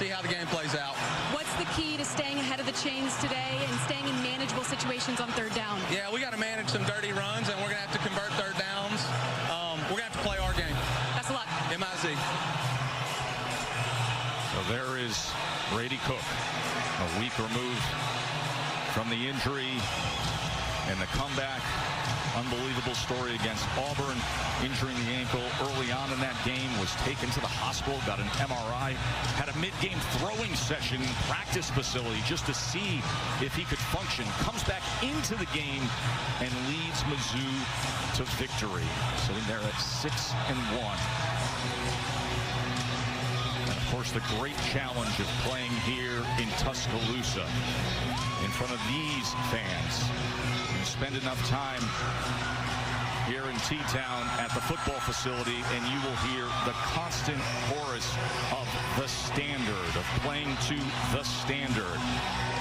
see how the game plays out. What's the key to staying ahead of the chains today and staying in manageable situations on third down? Yeah, we got to manage some dirty runs, and we're going to have to convert third downs. We're going to have to play our game. Best of luck. MIZ. So there is Brady Cook, a week removed from the injury and the comeback. Unbelievable story against Auburn, injuring the ankle early on in that game, was taken to the hospital, got an MRI, had a mid-game throwing session in the practice facility just to see if he could function. Comes back into the game and leads Mizzou to victory, sitting there at 6-1. And of course, the great challenge of playing here in Tuscaloosa in front of these fans. You spend enough time here in T-Town at the football facility and you will hear the constant chorus of the standard, of playing to the standard.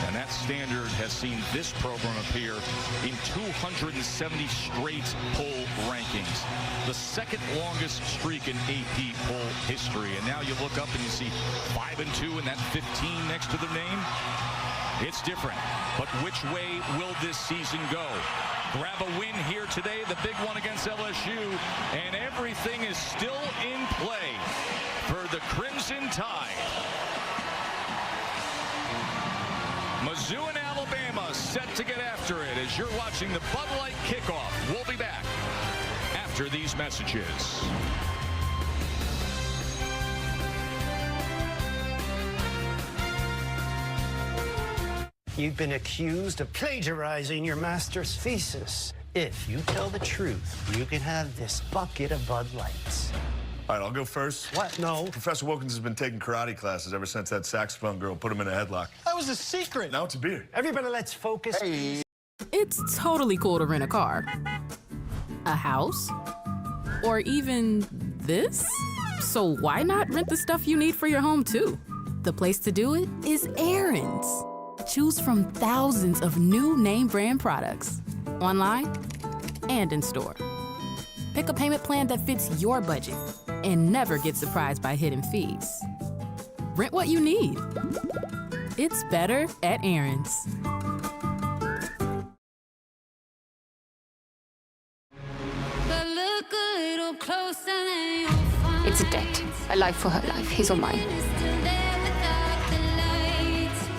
And that standard has seen this program appear in 270 straight poll rankings, the second longest streak in AP poll history. And now you look up and you see 5-2 and that 15 next to the name. It's different, but which way will this season go? Grab a win here today, the big one against LSU, and everything is still in play for the Crimson Tide. Mizzou and Alabama set to get after it as you're watching the Bud Light kickoff. We'll be back after these messages. You've been accused of plagiarizing your master's thesis. If you tell the truth, you can have this bucket of Bud Lights. All right, I'll go first. What? No. Professor Wilkins has been taking karate classes ever since that saxophone girl put him in a headlock. That was a secret. Now it's a beer. Everybody, let's focus. Hey. It's totally cool to rent a car, a house, or even this. So why not rent the stuff you need for your home, too? The place to do it is Aaron's. Choose from thousands of new name brand products, online and in store. Pick a payment plan that fits your budget and never get surprised by hidden fees. Rent what you need. It's better at Aaron's. It's a debt, a life for her life, his or mine.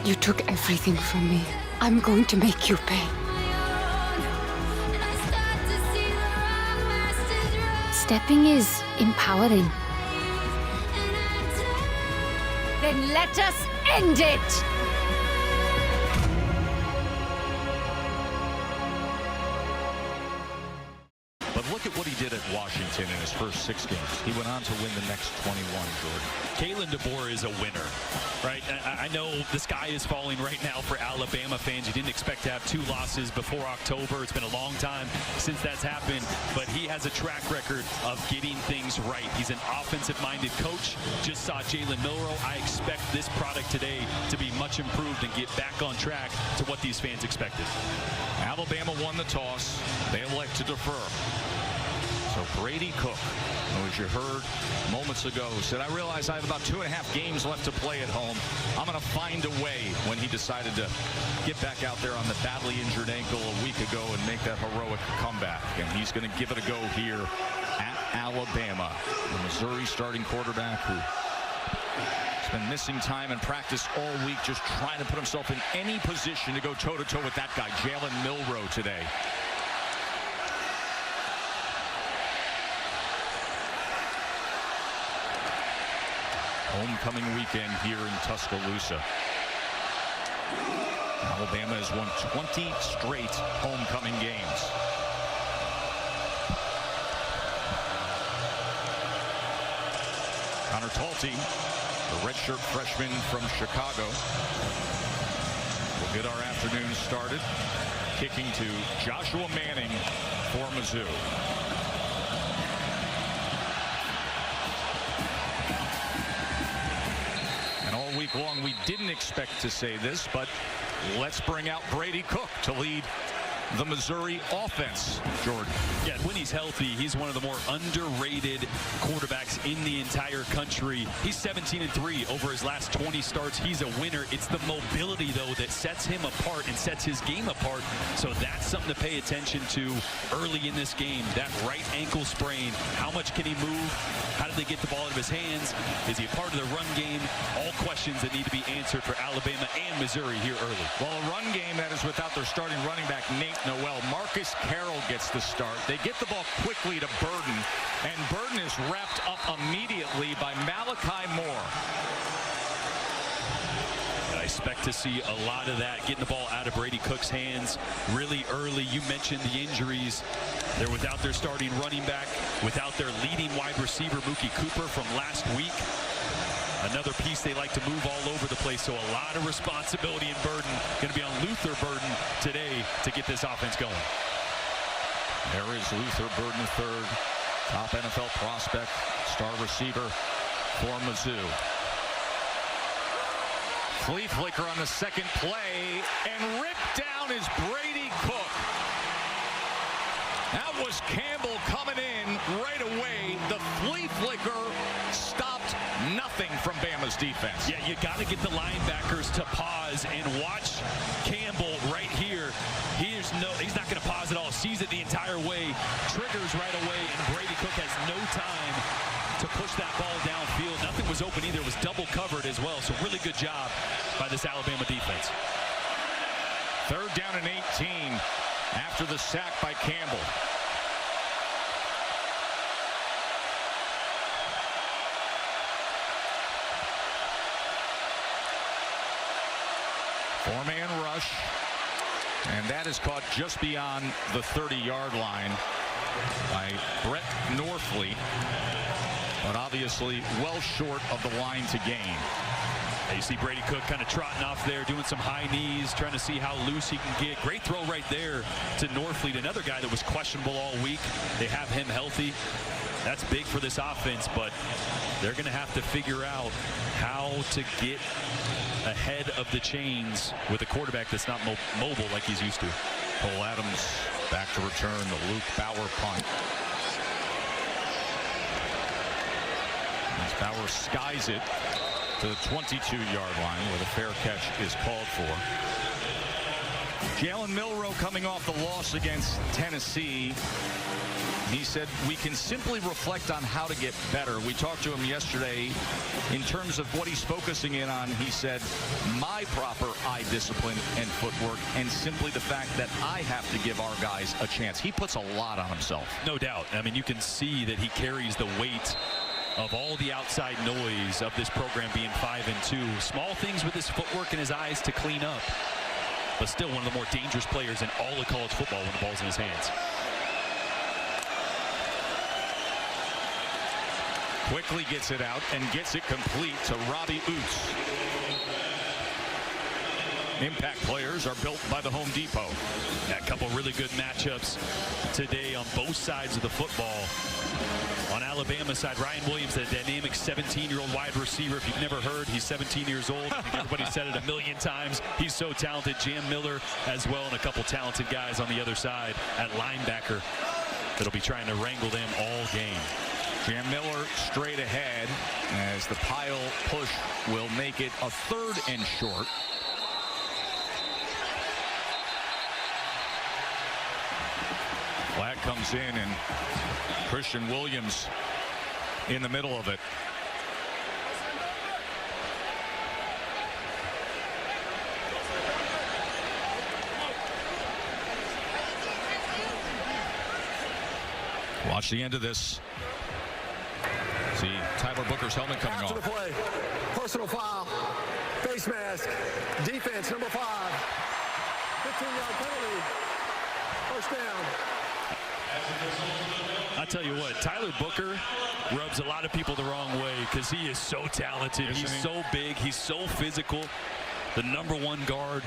You took everything from me. I'm going to make you pay. Stepping is empowering. Then let us end it! But look at what he did at Washington in his first 6 games. He went on to win the next 21, Jordan. Kalen DeBoer is a winner, right? I know the sky is falling right now for Alabama fans. You didn't expect to have 2 losses before October. It's been a long time since that's happened, but he has a track record of getting things right. He's an offensive-minded coach. Just saw Jalen Milroe. I expect this product today to be much improved and get back on track to what these fans expected. Alabama won the toss. They elect to defer. So Brady Cook, who, as you heard moments ago, said, I realize I have about 2.5 games left to play at home. I'm going to find a way, when he decided to get back out there on the badly injured ankle a week ago and make that heroic comeback. And he's going to give it a go here at Alabama. The Missouri starting quarterback who has been missing time in practice all week, just trying to put himself in any position to go toe-to-toe with that guy, Jalen Milroe, today. Homecoming weekend here in Tuscaloosa. Alabama has won 20 straight homecoming games. Connor Talty, the redshirt freshman from Chicago, will get our afternoon started, kicking to Joshua Manning for Mizzou. Week long, we didn't expect to say this, but let's bring out Brady Cook to lead the Missouri offense, Jordan. Yeah, when he's healthy, he's one of the more underrated quarterbacks in the entire country. He's 17-3 over his last 20 starts. He's a winner. It's the mobility, though, that sets him apart and sets his game apart. So that's something to pay attention to early in this game. That right ankle sprain. How much can he move? How did they get the ball out of his hands? Is he a part of the run game? All questions that need to be answered for Alabama and Missouri here early. Well, a run game that is without their starting running back, Nate Noel. Marcus Carroll gets the start. They get the ball quickly to Burden, and Burden is wrapped up immediately by Malachi Moore. I expect to see a lot of that, getting the ball out of Brady Cook's hands really early. You mentioned the injuries. They're without their starting running back, without their leading wide receiver, Mookie Cooper, from last week. Another piece they like to move all over the place, so a lot of responsibility in Burden. Going to be on Luther Burden today to get this offense going. There is Luther Burden III, top NFL prospect, star receiver for Mizzou. Flea flicker on the second play, and ripped down is Brady Cook. That was Campbell coming in right away. The flea flicker stopped nothing from Bama's defense. Yeah, you got to get the linebackers to pause and watch Campbell right here. He's not going to pause at all. Sees it the entire way, triggers right away, and Brady Cook has no time to push that ball downfield. Nothing was open either. It was double covered as well. So really good job by this Alabama defense. 3rd down and 18 after the sack by Campbell. Four-man rush, and that is caught just beyond the 30-yard line by Brett Norfleet, but obviously well short of the line to gain. You see Brady Cook kind of trotting off there, doing some high knees, trying to see how loose he can get. Great throw right there to Norfleet, another guy that was questionable all week. They have him healthy. That's big for this offense, but they're going to have to figure out how to get ahead of the chains with a quarterback that's not mobile like he's used to. Cole Adams back to return the Luke Bauer punt. As Bauer skies it to the 22-yard line where the fair catch is called for. Jalen Milroe coming off the loss against Tennessee. He said, we can simply reflect on how to get better. We talked to him yesterday in terms of what he's focusing in on. He said, my proper eye discipline and footwork, and simply the fact that I have to give our guys a chance. He puts a lot on himself. No doubt. I mean, you can see that he carries the weight of all the outside noise of this program being 5-2. Small things with his footwork and his eyes to clean up, but still one of the more dangerous players in all of college football when the ball's in his hands. Quickly gets it out and gets it complete to Robbie Oots. Impact players are built by the Home Depot. A couple really good matchups today on both sides of the football. On Alabama's side, Ryan Williams, the dynamic 17-year-old wide receiver. If you've never heard, he's 17 years old. I think everybody said it a million times. He's so talented. Jam Miller as well, and a couple talented guys on the other side at linebacker that'll be trying to wrangle them all game. Jam Miller straight ahead as the pile push will make it a 3rd and short. Flag comes in, and Christian Williams in the middle of it. Watch the end of this. See Tyler Booker's helmet coming off. After the play, personal foul, face mask, defense number 5, 15-yard penalty, first down. I tell you what, Tyler Booker rubs a lot of people the wrong way because he is so talented. He's so big. He's so physical. The #1 guard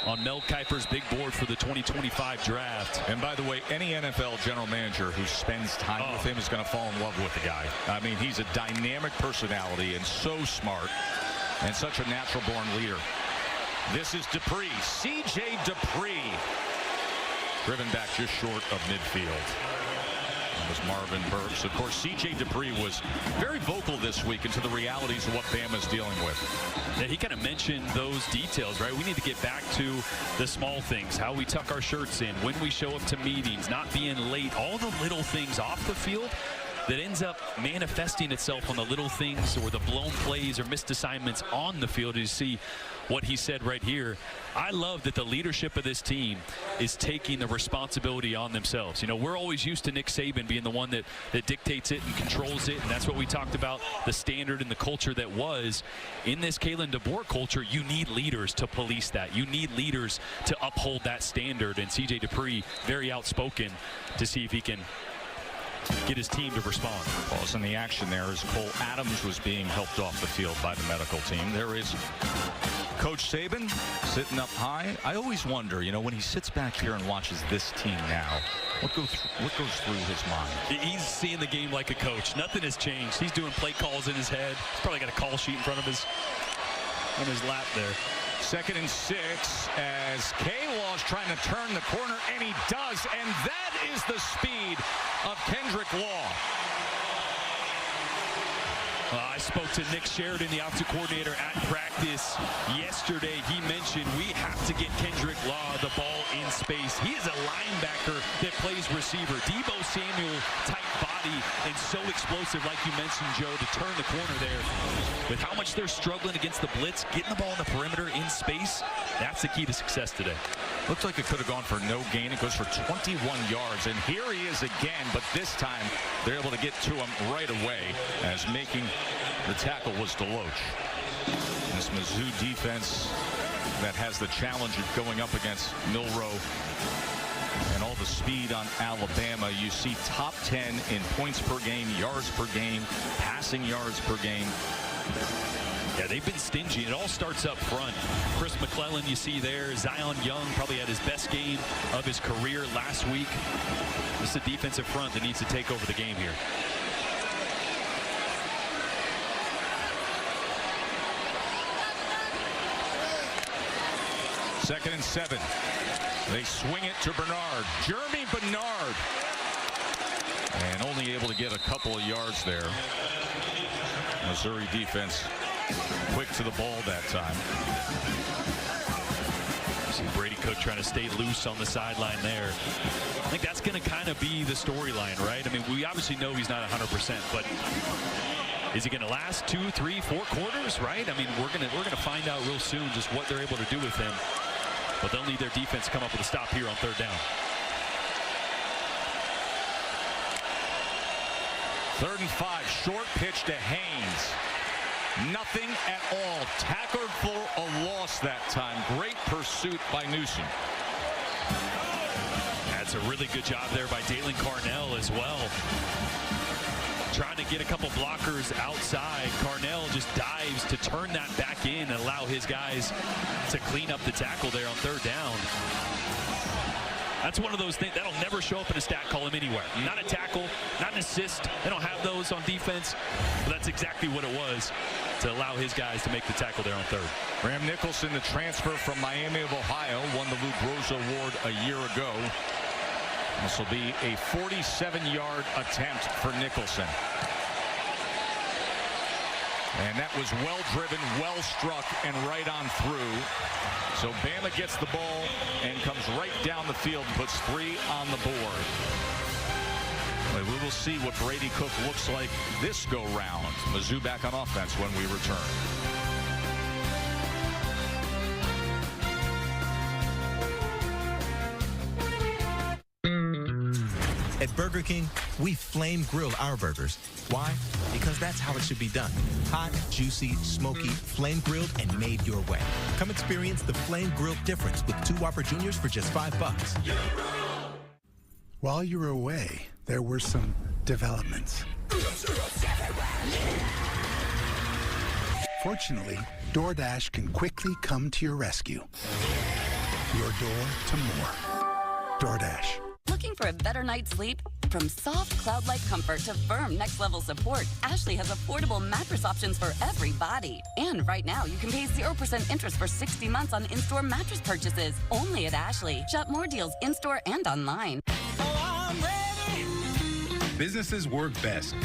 on Mel Kiper's big board for the 2025 draft. And by the way, any NFL general manager who spends time with him is going to fall in love with the guy. I mean, he's a dynamic personality and so smart and such a natural-born leader. This is Dupree, C.J. Dupree. driven back just short of midfield. That was Marvin Burks. Of course, C.J. Dupree was very vocal this week into the realities of what Bama's dealing with. Yeah, he kind of mentioned those details, right? We need to get back to the small things, how we tuck our shirts in, when we show up to meetings, not being late, all the little things off the field that ends up manifesting itself on the little things or the blown plays or missed assignments on the field. You see what he said right here. I love that the leadership of this team is taking the responsibility on themselves. You know, we're always used to Nick Saban being the one that dictates it and controls it, and that's what we talked about, the standard and the culture that was. In this Kalen DeBoer culture, you need leaders to police that. You need leaders to uphold that standard, and C.J. Dupree very outspoken to see if he can get his team to respond. Pause in the action there as Cole Adams was being helped off the field by the medical team. There is Coach Saban sitting up high. I always wonder, you know, when he sits back here and watches this team now, what goes through his mind? He's seeing the game like a coach. Nothing has changed. He's doing play calls in his head. He's probably got a call sheet in front of his lap there. 2nd and 6 as K-Law's trying to turn the corner, and he does, and that is the speed of Kendrick Law. I spoke to Nick Sheridan, the offensive coordinator, at practice yesterday. He mentioned we have to get Kendrick Law the ball in space. He is a linebacker that plays receiver. Deebo Samuel type body and so explosive, like you mentioned, Joe, to turn the corner there. With how much they're struggling against the blitz, getting the ball in the perimeter in space, that's the key to success today. Looks like it could have gone for no gain. It goes for 21 yards, and here he is again, but this time they're able to get to him right away as making the tackle was Deloach. This Mizzou defense that has the challenge of going up against Milroe and all the speed on Alabama. You see top 10 in points per game, yards per game, passing yards per game. Yeah, they've been stingy. It all starts up front. Chris McClellan, you see there. Zion Young probably had his best game of his career last week. This is a defensive front that needs to take over the game here. Second and 7. They swing it to Bernard. Jeremy Bernard. And only able to get a couple of yards there. Missouri defense quick to the ball that time. See Brady Cook trying to stay loose on the sideline there. I think that's going to kind of be the storyline, right? I mean, we obviously know he's not 100%, but is he going to last 2, 3, 4 quarters, right? I mean, we're gonna find out real soon just what they're able to do with him. But they'll need their defense to come up with a stop here on 3rd down. 3rd and 5, short pitch to Haynes. Nothing at all. Tackled for a loss that time. Great pursuit by Newsom. That's a really good job there by Dalen Carnell as well. Trying to get a couple blockers outside. Carnell just dives to turn that back in and allow his guys to clean up the tackle there on 3rd down. That's one of those things that'll never show up in a stat column anywhere. Not a tackle, not an assist. They don't have those on defense. But that's exactly what it was to allow his guys to make the tackle there on 3rd. Graham Nicholson, the transfer from Miami of Ohio, won the Lou Groza Award a year ago. This will be a 47-yard attempt for Nicholson. And that was well driven, well struck, and right on through. So Bama gets the ball and comes right down the field and puts 3 on the board. We will see what Brady Cook looks like this go round. Mizzou back on offense when we return. At Burger King, we flame grill our burgers. Why? Because that's how it should be done. Hot, juicy, smoky, flame grilled, and made your way. Come experience the flame grilled difference with 2 Whopper Juniors for just $5. While you were away, there were some developments. Fortunately, DoorDash can quickly come to your rescue. Your door to more. DoorDash. Looking for a better night's sleep? From soft cloud-like comfort to firm next-level support, Ashley has affordable mattress options for every body. And right now, you can pay 0% interest for 60 months on in-store mattress purchases. Only at Ashley. Shop more deals in-store and online. Businesses work best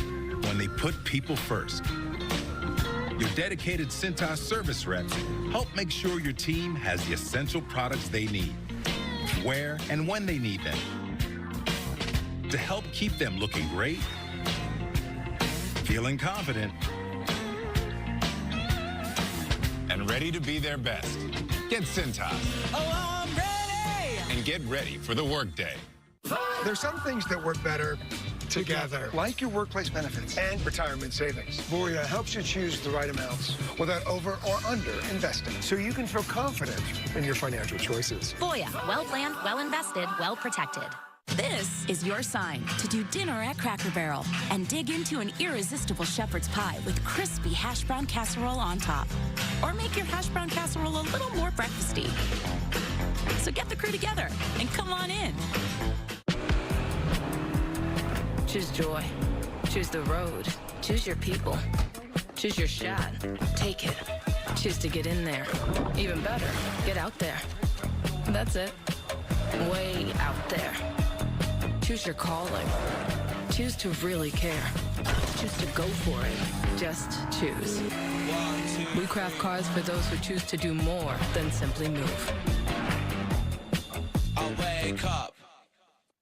when they put people first. Your dedicated Cintas service reps help make sure your team has the essential products they need, where and when they need them, to help keep them looking great, feeling confident, and ready to be their best. Get Cintas. Oh, I'm ready! And get ready for the workday. There's some things that work better together, like your workplace benefits and retirement savings. Voya helps you choose the right amounts without over or under investing, so you can feel confident in your financial choices. Voya, well planned, well invested, well protected. This is your sign to do dinner at Cracker Barrel and dig into an irresistible shepherd's pie with crispy hash brown casserole on top. Or make your hash brown casserole a little more breakfasty. So get the crew together and come on in. Choose joy. Choose the road. Choose your people. Choose your shot. Take it. Choose to get in there. Even better, get out there. That's it. Way out there. Choose your calling. Choose to really care. Choose to go for it. Just choose. We craft cars for those who choose to do more than simply move. I'll wake up.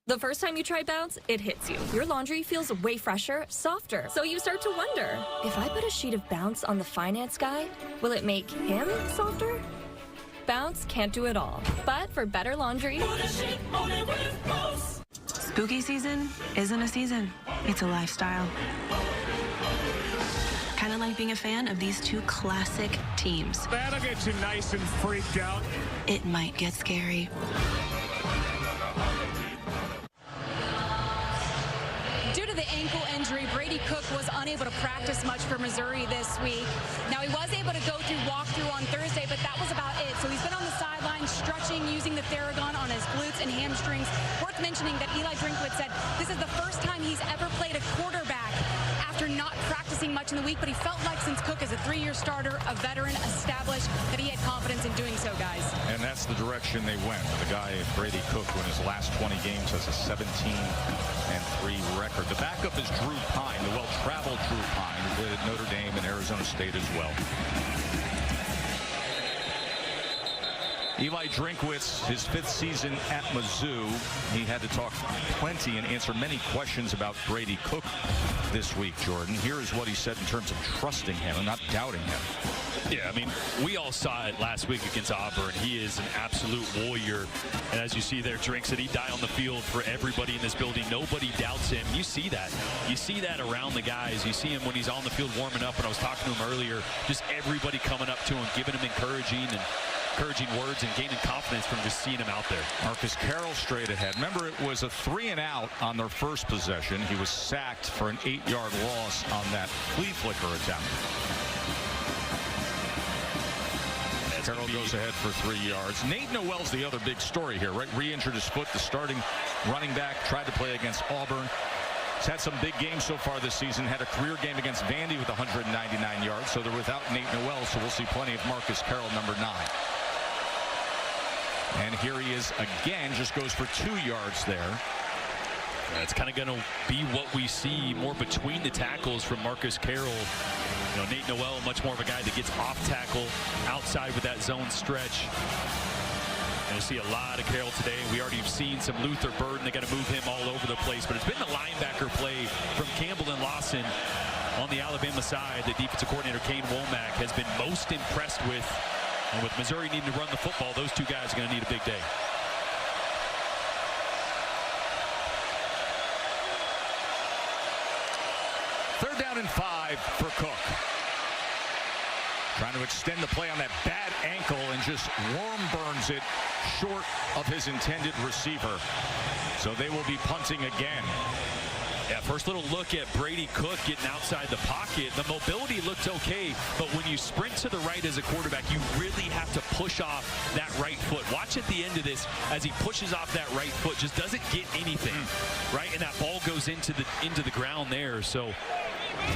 The first time you try Bounce, it hits you. Your laundry feels way fresher, softer. So you start to wonder, if I put a sheet of Bounce on the finance guy, will it make him softer? Bounce can't do it all. But for better laundry... Spooky season isn't a season. It's a lifestyle. Kind of like being a fan of these two classic teams. That'll get you nice and freaked out. It might get scary. Due to the ankle injury, Brady Cook was unable to practice much for Missouri this week. Now, he was able to go through walkthrough on Thursday, but that was about it. So he's been on the sideline stretching, using the Theragun on his glutes and hamstrings. Worth mentioning that Eli Drinkwitz said this is the first time he's ever played a quarterback after not practicing much in the week, but he felt like since Cook is a 3-year starter, a veteran, established, that he had confidence in doing so, guys. And that's the direction they went. The guy, Brady Cook, in his last 20 games has a 17-3 record. The backup is Drew Pine, the well-traveled Drew Pine, who did at Notre Dame and Arizona State as well. Eli Drinkwitz, his 5th season at Mizzou. He had to talk plenty and answer many questions about Brady Cook this week, Jordan. Here is what he said in terms of trusting him and not doubting him. Yeah, I mean, we all saw it last week against Auburn. He is an absolute warrior. And as you see there, Drink said he'd die on the field for everybody in this building. Nobody doubts him. You see that. You see that around the guys. You see him when he's on the field warming up. When I was talking to him earlier, just everybody coming up to him, giving him encouraging words and gaining confidence from just seeing him out there. Marcus Carroll straight ahead. Remember, it was a 3-and-out on their first possession. He was sacked for an 8-yard loss on that flea flicker attempt. Carroll goes ahead for 3 yards. Nate Noel's the other big story here, right? Re-injured his foot, the starting running back, tried to play against Auburn. He's had some big games so far this season. Had a career game against Vandy with 199 yards. So they're without Nate Noel, so we'll see plenty of Marcus Carroll, number 9. And here he is again, just goes for 2 yards there. It's kind of going to be what we see more between the tackles from Marcus Carroll. You know, Nate Noel, much more of a guy that gets off tackle, outside with that zone stretch. And you see a lot of Carroll today. We already have seen some Luther Burden. They got to move him all over the place. But it's been the linebacker play from Campbell and Lawson on the Alabama side that defensive coordinator Kane Womack has been most impressed with. And with Missouri needing to run the football, those two guys are going to need a big day. Third down and 5 for Cook. Trying to extend the play on that bad ankle and just worm burns it short of his intended receiver. So they will be punting again. Yeah, first little look at Brady Cook getting outside the pocket. The mobility looked okay, but when you sprint to the right as a quarterback, you really have to push off that right foot. Watch at the end of this as he pushes off that right foot, just doesn't get anything, right? And that ball goes into the ground there. So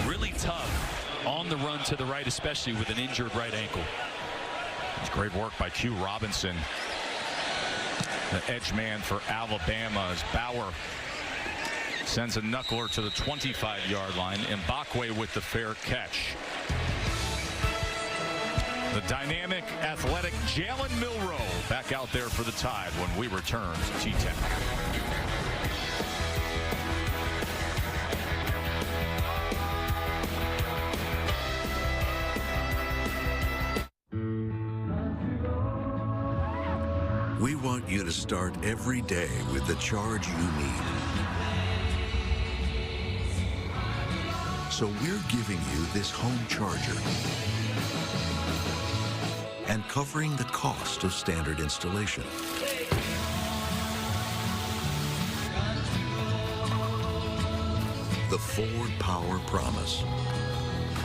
really tough on the run to the right, especially with an injured right ankle. It's great work by Q Robinson, the edge man for Alabama, as Bauer sends a knuckler to the 25-yard line. Mbakwe with the fair catch. The dynamic, athletic Jalen Milroe back out there for the Tide when we return to T-Tech. We want you to start every day with the charge you need. So we're giving you this home charger and covering the cost of standard installation. The Ford Power Promise.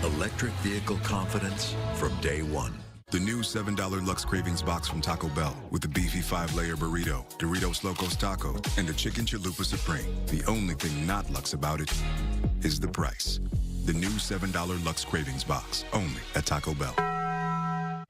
Electric vehicle confidence from day one. The new $7 Lux Cravings box from Taco Bell with the beefy 5-layer burrito, Doritos Locos Taco, and the Chicken Chalupa Supreme. The only thing not Lux about it is the price. The new $7 Lux Cravings box, only at Taco Bell.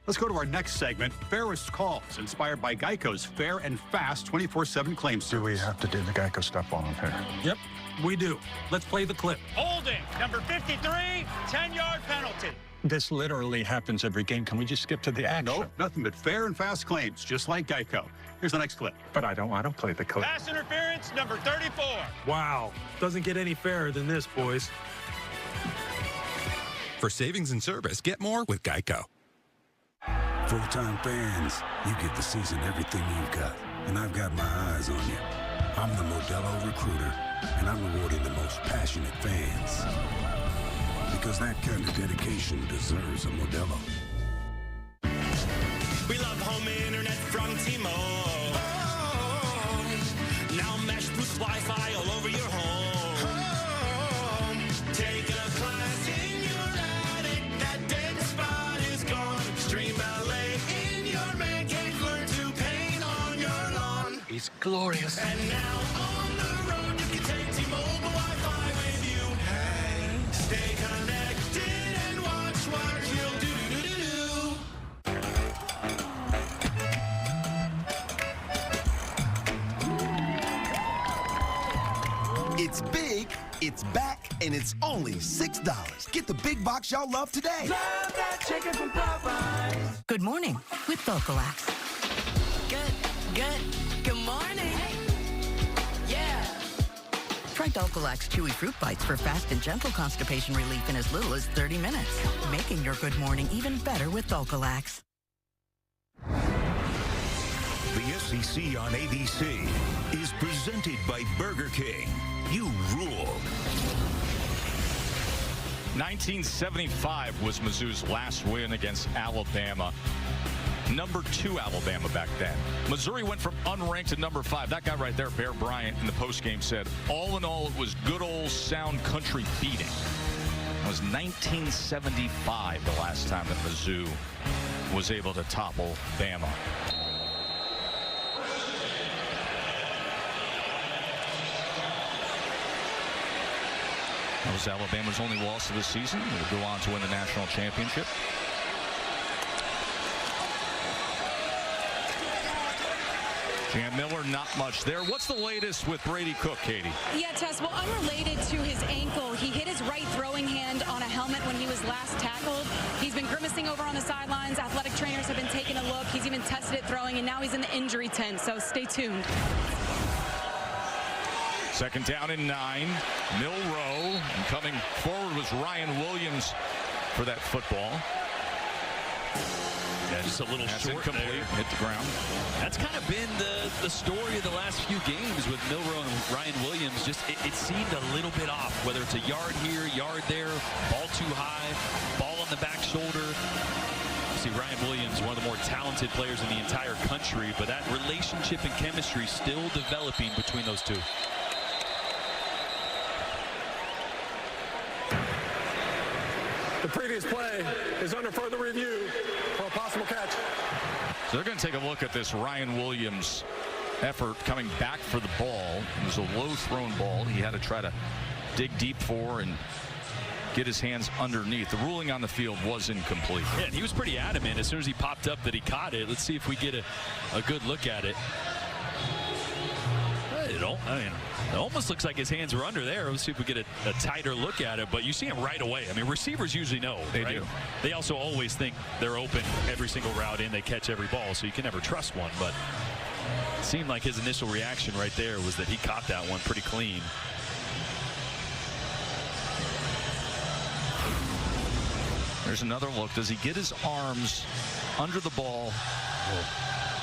Let's go to our next segment, Fairest Calls, inspired by Geico's fair and fast 24/7 claim service. Do we have to do the Geico stuff on here? Yep, we do. Let's play the clip. Holding, number 53, 10-yard penalty. This literally happens every game. Can we just skip to the action? Nope, nothing but fair and fast claims, just like Geico. Here's the next clip. But I don't play the clip. Pass interference, number 34. Wow, doesn't get any fairer than this, boys. For savings and service, get more with Geico. Full-time fans, you get to season everything you've got, and I've got my eyes on you. I'm the Modelo recruiter, and I'm rewarding the most passionate fans. Because that kind of dedication deserves a Modelo. We love home internet from T-Mobile. Now Mesh boosts Wi-Fi all over your home. Take a class in your attic. That dead spot is gone. Stream LA in your man cave. Learn to paint on your lawn. It's glorious. And now on the road, you can take T-Mobile Wi-Fi with you. Hey, stay connected and watch what you'll do. It's big, it's back, and it's only $6. Get the big box y'all love today. Love that chicken from Popeyes. Good morning with Vocalax. Good morning. Yeah. Try Vocalax Chewy Fruit Bites for fast and gentle constipation relief in as little as 30 minutes. Making your good morning even better with Vocalax. The SEC on ABC is presented by Burger King. You rule. 1975 was Mizzou's last win against Alabama. Number 2 Alabama back then. Missouri went from unranked to number 5. That guy right there, Bear Bryant, in the postgame said, all in all, it was good old sound country beating. It was 1975 the last time that Mizzou was able to topple Bama. That was Alabama's only loss of the season. They would go on to win the national championship. Cam Miller, not much there. What's the latest with Brady Cook, Katie? Yeah, Tess, well, unrelated to his ankle, he hit his right throwing hand on a helmet when he was last tackled. He's been grimacing over on the sidelines. Athletic trainers have been taking a look. He's even tested it throwing, and now he's in the injury tent, so stay tuned. Second down and 9. Milroe, and coming forward was Ryan Williams for that football. Yeah, just a little short there. Hit the ground. That's kind of been the story of the last few games with Milroe and Ryan Williams. Just it seemed a little bit off, whether it's a yard here, yard there, ball too high, ball on the back shoulder. See, Ryan Williams, one of the more talented players in the entire country, but that relationship and chemistry still developing between those two. previous play is under further review for a possible catch. So they're going to take a look at this Ryan Williams effort coming back for the ball. It was a low thrown ball. He had to try to dig deep for and get his hands underneath. The ruling on the field was incomplete. Yeah, and he was pretty adamant as soon as he popped up that he caught it. Let's see if we get a good look at it. It almost looks like his hands were under there. Let's see if we get a tighter look at it. But you see him right away. I mean, receivers usually know. They right? do. They also always think they're open every single route in. They catch every ball, so you can never trust one. But it seemed like his initial reaction right there was that he caught that one pretty clean. There's another look. Does he get his arms under the ball?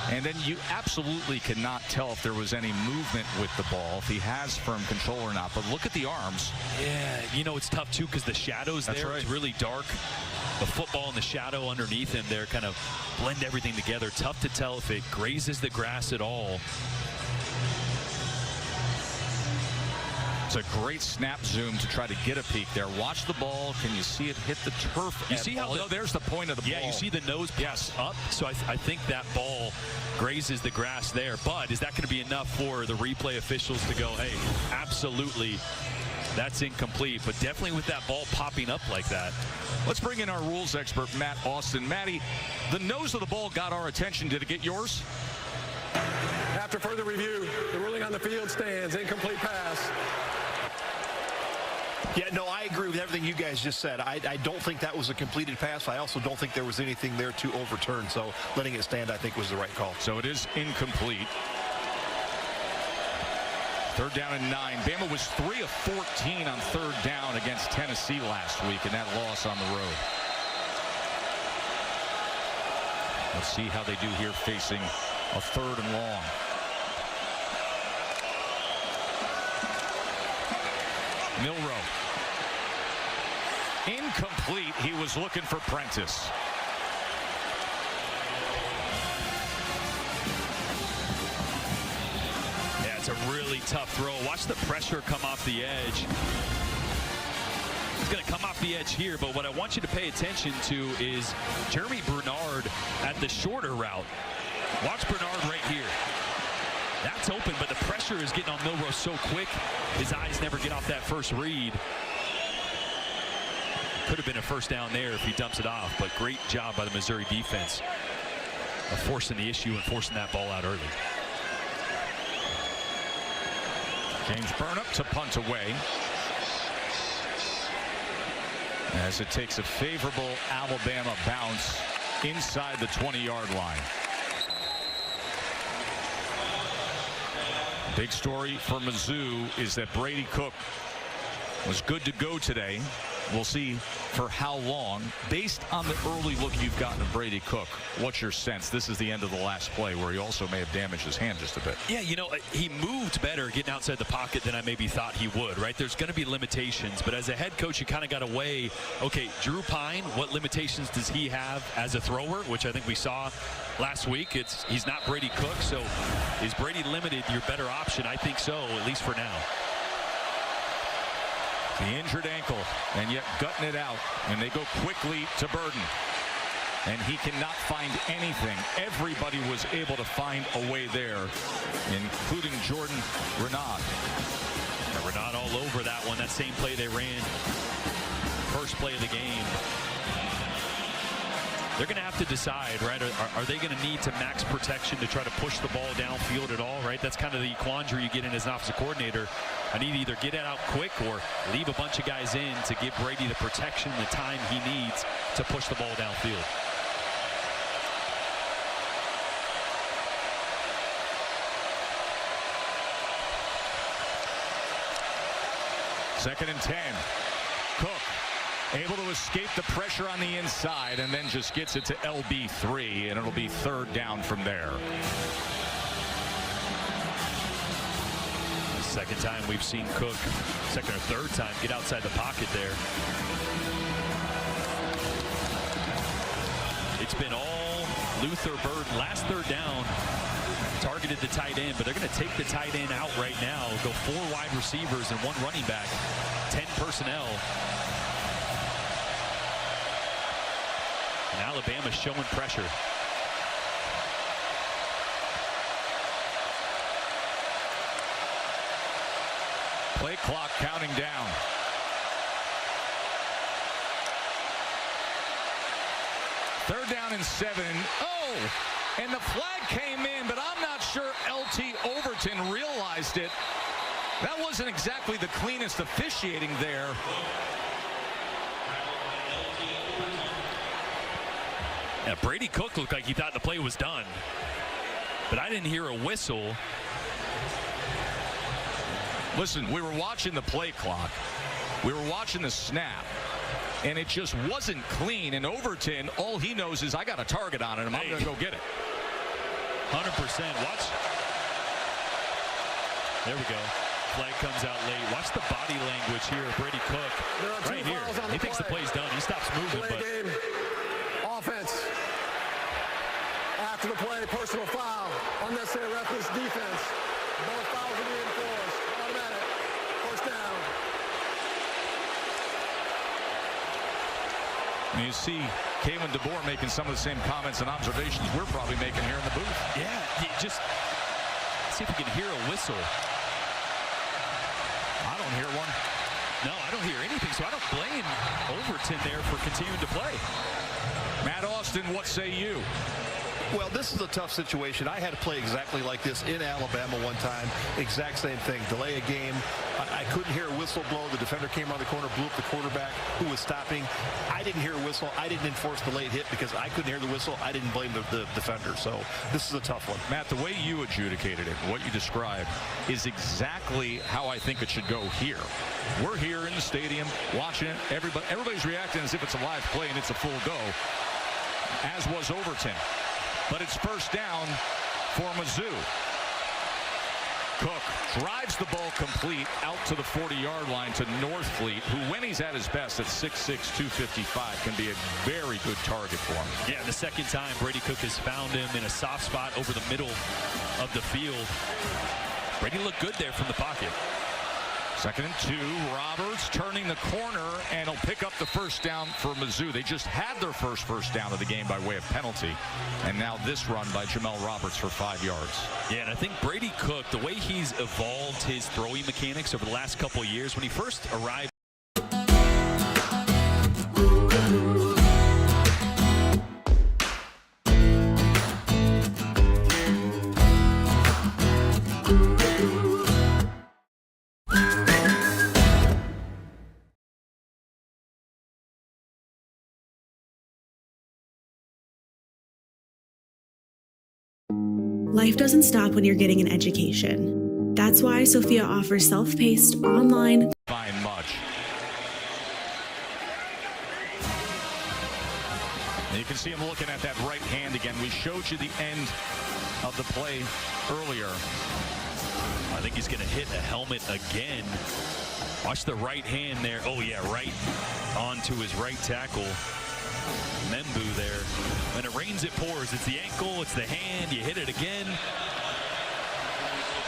And then you absolutely cannot tell if there was any movement with the ball, if he has firm control or not. But look at the arms. Yeah, you know, it's tough, too, because the shadow's there. Right. It's really dark. The football and the shadow underneath him there kind of blend everything together. Tough to tell if it grazes the grass at all. It's a great snap zoom to try to get a peek there. Watch the ball. Can you see it hit the turf? You see how there's the point of the ball. Yeah, you see the nose pass up. So I think that ball grazes the grass there. But is that going to be enough for the replay officials to go, hey, absolutely, that's incomplete? But definitely with that ball popping up like that. Let's bring in our rules expert, Matt Austin. Matty, the nose of the ball got our attention. Did it get yours? After further review, the ruling on the field stands. Incomplete pass. Yeah, no, I agree with everything you guys just said. I don't think that was a completed pass. I also don't think there was anything there to overturn. So letting it stand, I think, was the right call. So it is incomplete. 3rd down and 9. Bama was 3 of 14 on 3rd down against Tennessee last week in that loss on the road. Let's see how they do here facing a 3rd and long. Milroe. Incomplete. He was looking for Prentice. Yeah, it's a really tough throw. Watch the pressure come off the edge. It's going to come off the edge here, but what I want you to pay attention to is Jeremy Bernard at the shorter route. Watch Bernard right here. That's open, but the pressure is getting on Milroe so quick, his eyes never get off that first read. Could have been a first down there if he dumps it off, but great job by the Missouri defense of forcing the issue and forcing that ball out early. James Burnap to punt away, as it takes a favorable Alabama bounce inside the 20-yard line. Big story for Mizzou is that Brady Cook was good to go today. We'll see for how long. Based on the early look you've gotten of Brady Cook, what's your sense? This is the end of the last play where he also may have damaged his hand just a bit. Yeah, you know, he moved better getting outside the pocket than I maybe thought he would, right? There's going to be limitations, but as a head coach, you kind of got to weigh, okay, Drew Pine, what limitations does he have as a thrower, which I think we saw last week. He's not Brady Cook, so is Brady limited your better option? I think so, at least for now. The injured ankle, and yet gutting it out, and they go quickly to Burden, and he cannot find anything. Everybody was able to find a way there, including Jordan Renaud. Renaud all over that one. That same play they ran first play of the game. They're going to have to decide, right? Are they going to need to max protection to try to push the ball downfield at all, right? That's kind of the quandary you get in as an offensive coordinator. I need to either get it out quick or leave a bunch of guys in to give Brady the protection, the time he needs to push the ball downfield. Second and 10. Cook able to escape the pressure on the inside and then just gets it to LB3, and it'll be 3rd down from there. Second time we've seen Cook, second or third time, get outside the pocket there. It's been all Luther Burden. Last 3rd down, targeted the tight end, but they're going to take the tight end out right now, go 4 wide receivers and 1 running back, 10 personnel. Alabama showing pressure. Play clock counting down. Third down and 7. Oh, and the flag came in, but I'm not sure LT Overton realized it. That wasn't exactly the cleanest officiating there. Yeah, Brady Cook looked like he thought the play was done, but I didn't hear a whistle. Listen, we were watching the play clock. We were watching the snap, and it just wasn't clean. And Overton, all he knows is I got a target on him. I'm going to go get it. 100%. Watch. There we go. Flag comes out late. Watch the body language here of Brady Cook. Right here. He thinks the play's done. He stops moving. Play game. Offense. After the play, personal foul. Unnecessary roughness defense. Both fouls are being enforced. Automatic. First down. And you see Kalen DeBoer making some of the same comments and observations we're probably making here in the booth. Yeah, just see if you can hear a whistle. I don't hear one. No, I don't hear anything, so I don't blame Overton there for continuing to play. Matt Austin, what say you? Well, this is a tough situation. I had to play exactly like this in Alabama one time. Exact same thing. Delay a game. I couldn't hear a whistle blow. The defender came around the corner, blew up the quarterback who was stopping. I didn't hear a whistle. I didn't enforce the late hit because I couldn't hear the whistle. I didn't blame the defender. So this is a tough one. Matt, the way you adjudicated it, what you described, is exactly how I think it should go here. We're here in the stadium watching it. Everybody's reacting as if it's a live play and it's a full go, as was Overton. But it's first down for Mizzou. Cook drives the ball complete out to the 40-yard line to Northfleet, who, when he's at his best at 6'6", 255, can be a very good target for him. Yeah, the second time Brady Cook has found him in a soft spot over the middle of the field. Brady looked good there from the pocket. Second and 2, Roberts turning the corner, and he'll pick up the first down for Mizzou. They just had their first down of the game by way of penalty, and now this run by Jamel Roberts for 5 yards. Yeah, and I think Brady Cook, the way he's evolved his throwing mechanics over the last couple of years, when he first arrived. Life doesn't stop when you're getting an education. That's why Sophia offers self-paced online. Find much. And you can see him looking at that right hand again. We showed you the end of the play earlier. I think he's going to hit a helmet again. Watch the right hand there. Oh, yeah, right onto his right tackle. Membu there. When it rains, it pours. It's the ankle, it's the hand. You hit it again.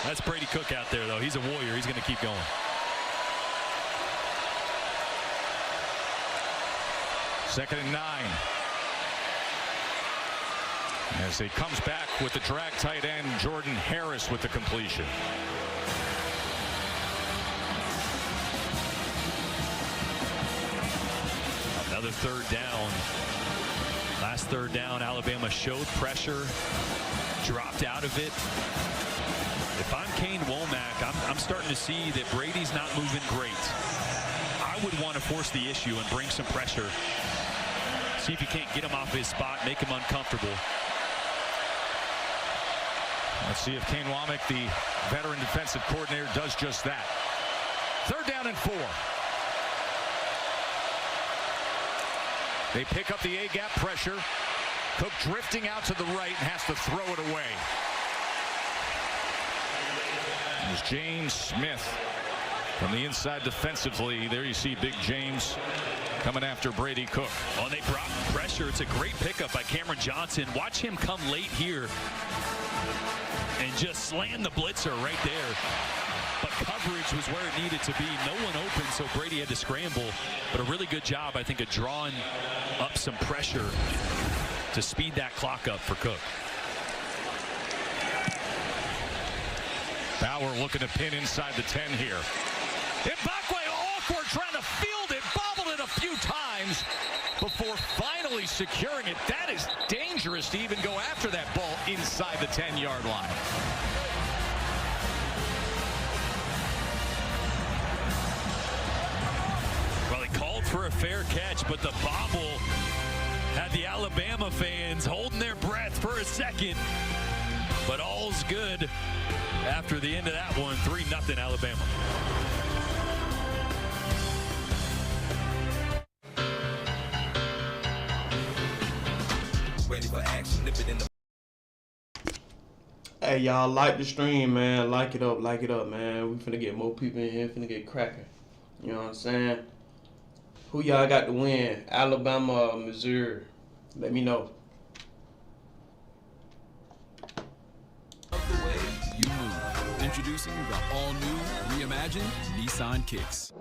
That's Brady Cook out there, though. He's a warrior. He's going to keep going. Second and 9. As he comes back with the drag tight end, Jordan Harris with the completion. Another third down. Last third down, Alabama showed pressure, dropped out of it. If I'm Kane Womack, I'm starting to see that Brady's not moving great. I would want to force the issue and bring some pressure. See if you can't get him off his spot, make him uncomfortable. Let's see if Kane Womack, the veteran defensive coordinator, does just that. Third down and 4. They pick up the A-gap pressure. Cook drifting out to the right and has to throw it away. There's James Smith from the inside defensively. There you see Big James coming after Brady Cook. Oh, and they brought pressure. It's a great pickup by Cameron Johnson. Watch him come late here and just slam the blitzer right there. But coverage was where it needed to be. No one open, so Brady had to scramble. But a really good job, I think, of drawing up some pressure to speed that clock up for Cook. Bauer looking to pin inside the 10 here. Mbakwe awkward, trying to field it, bobbled it a few times before finally securing it. That is dangerous to even go after that ball inside the 10-yard line. Well, he called for a fair catch, but the bobble had the Alabama fans holding their breath for a second. But all's good after the end of that one. 3-0 Alabama. Ready for action, nip it in the. Hey, y'all, like the stream, man. Like it up, man. We finna get more people in here, finna get cracking. You know what I'm saying? Who y'all got to win? Alabama or Missouri? Let me know. The way you move. Introducing the all-new, reimagined Nissan Kicks.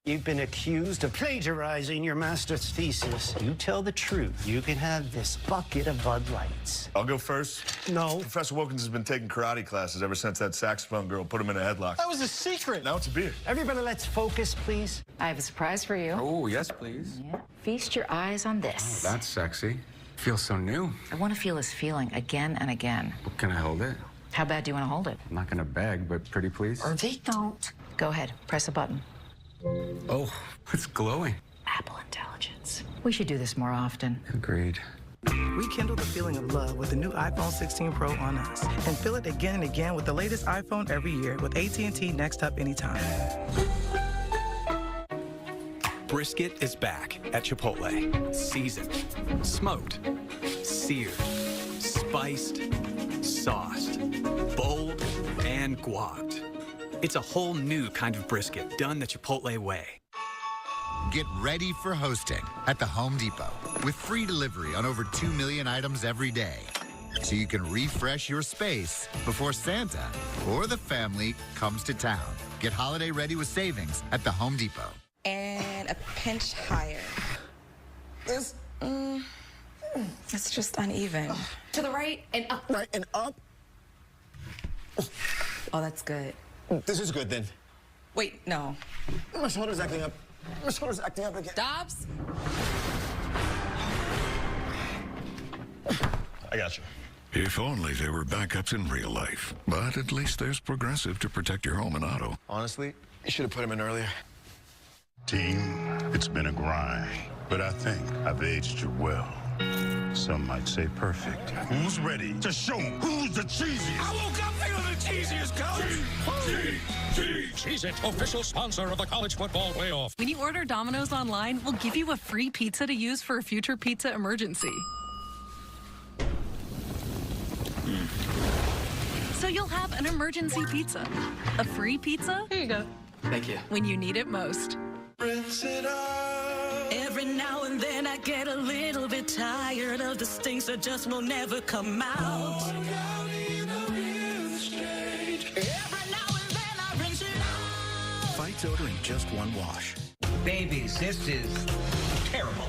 You've been accused of plagiarizing your master's thesis. You tell the truth, you can have this bucket of Bud Lights. I'll go first. No. Professor Wilkins has been taking karate classes ever since that saxophone girl put him in a headlock. That was a secret. Now it's a beer. Everybody, let's focus, please. I have a surprise for you. Oh, yes, please. Yeah. Feast your eyes on this. Oh, that's sexy. Feels so new. I want to feel this feeling again and again. Well, can I hold it? How bad do you want to hold it? I'm not gonna beg, but pretty please. Or they don't. Go ahead, press a button. Oh, it's glowing. Apple Intelligence. We should do this more often. Agreed. Rekindle the feeling of love with the new iPhone 16 Pro on us. And feel it again and again with the latest iPhone every year with AT&T Next Up Anytime. Brisket is back at Chipotle. Seasoned, smoked, seared, spiced, sauced, bold, and guacced. It's a whole new kind of brisket done the Chipotle way. Get ready for hosting at the Home Depot with free delivery on over 2 million items every day. So you can refresh your space before Santa or the family comes to town. Get holiday ready with savings at the Home Depot. And a pinch higher. This, it's just uneven. To the right and up. Right and up. Oh, that's good. This is good, then. Wait, no. My shoulder's acting up. My shoulder's acting up again. Dobbs? I got you. If only there were backups in real life. But at least there's Progressive to protect your home and auto. Honestly, you should have put him in earlier. Team, it's been a grind, but I think I've aged you well. Some might say perfect. Who's ready to show who's the cheesiest? I woke up feeling the cheesiest, coach. Cheez-It, official sponsor of the college football playoff. When you order Domino's online, we'll give you a free pizza to use for a future pizza emergency. So you'll have an emergency pizza. A free pizza? Here you go. Thank you. When you need it most. Rinse it up. Every now and then I get a little bit tired of the things that just will never come out. Fights odor in just one wash. Babies, this is terrible.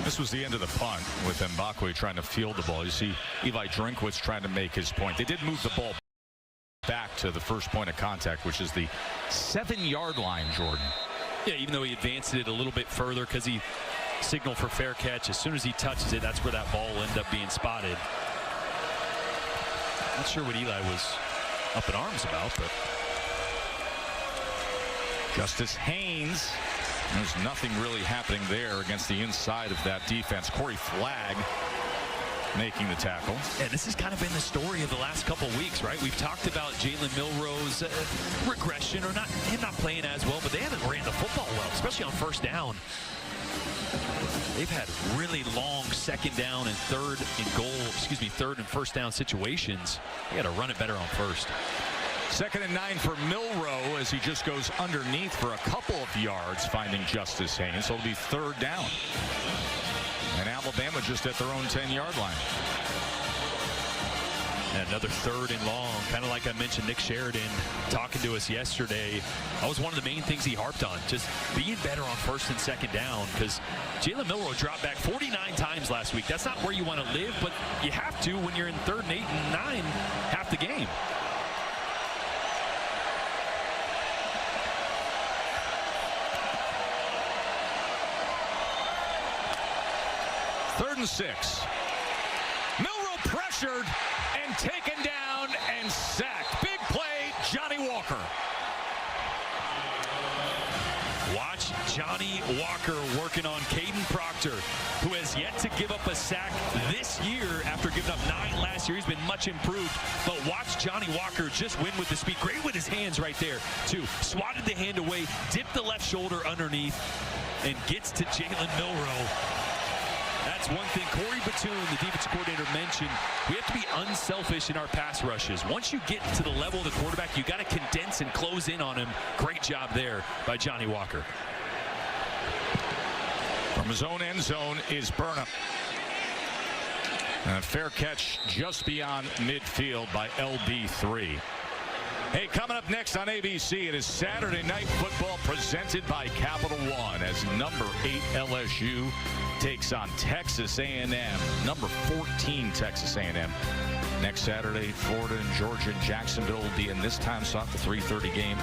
This was the end of the punt with Mbakwe trying to field the ball. You see Eli Drinkwitz trying to make his point. They did move the ball back to the first point of contact, which is the 7-yard line, Jordan. Yeah, even though he advanced it a little bit further because he signaled for fair catch. As soon as he touches it, that's where that ball will end up being spotted. Not sure what Eli was up in arms about, but Justice Haynes. There's nothing really happening there against the inside of that defense. Corey Flagg making the tackle. Yeah, this has kind of been the story of the last couple of weeks, right? We've talked about Jalen Milroe's regression, or him not playing as well, but they haven't ran the football well, especially on first down. They've had really long second down and third and first down situations. They got to run it better on first. 2nd and 9 for Milroe as he just goes underneath for a couple of yards, finding Justice Haynes. So it'll be 3rd down. And Alabama just at their own 10-yard line. And another 3rd and long, kind of like I mentioned, Nick Sheridan talking to us yesterday. That was one of the main things he harped on, just being better on 1st and 2nd down, because Jalen Milroe dropped back 49 times last week. That's not where you want to live, but you have to when you're in 3rd and 8 and 9 half the game. Third and 6. Milroe pressured and taken down and sacked. Big play, Johnny Walker. Watch Johnny Walker working on Caden Proctor, who has yet to give up a sack this year after giving up 9 last year. He's been much improved, but watch Johnny Walker just win with the speed. Great with his hands right there, too. Swatted the hand away, dipped the left shoulder underneath, and gets to Jalen Milroe. That's one thing Corey Batoon, the defense coordinator, mentioned. We have to be unselfish in our pass rushes. Once you get to the level of the quarterback, you got to condense and close in on him. Great job there by Johnny Walker. From his own end zone is Burnham. And a fair catch just beyond midfield by LB3. Hey, coming up next on ABC, it is Saturday Night Football presented by Capital One as number 8 LSU takes on Texas A&M, number 14 Texas A&M. Next Saturday, Florida and Georgia and Jacksonville will be in this time slot, the 3:30 game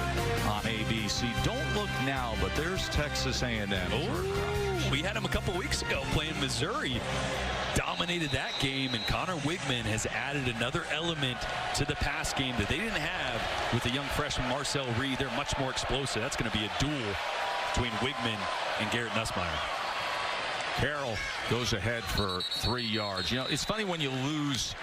on ABC. Don't look now, but there's Texas A&M. Oh, we had them a couple weeks ago playing Missouri. Dominated that game, and Connor Wigman has added another element to the pass game that they didn't have with the young freshman Marcel Reed. They're much more explosive. That's going to be a duel between Wigman and Garrett Nussmeier. Carroll goes ahead for 3 yards. You know, it's funny when you lose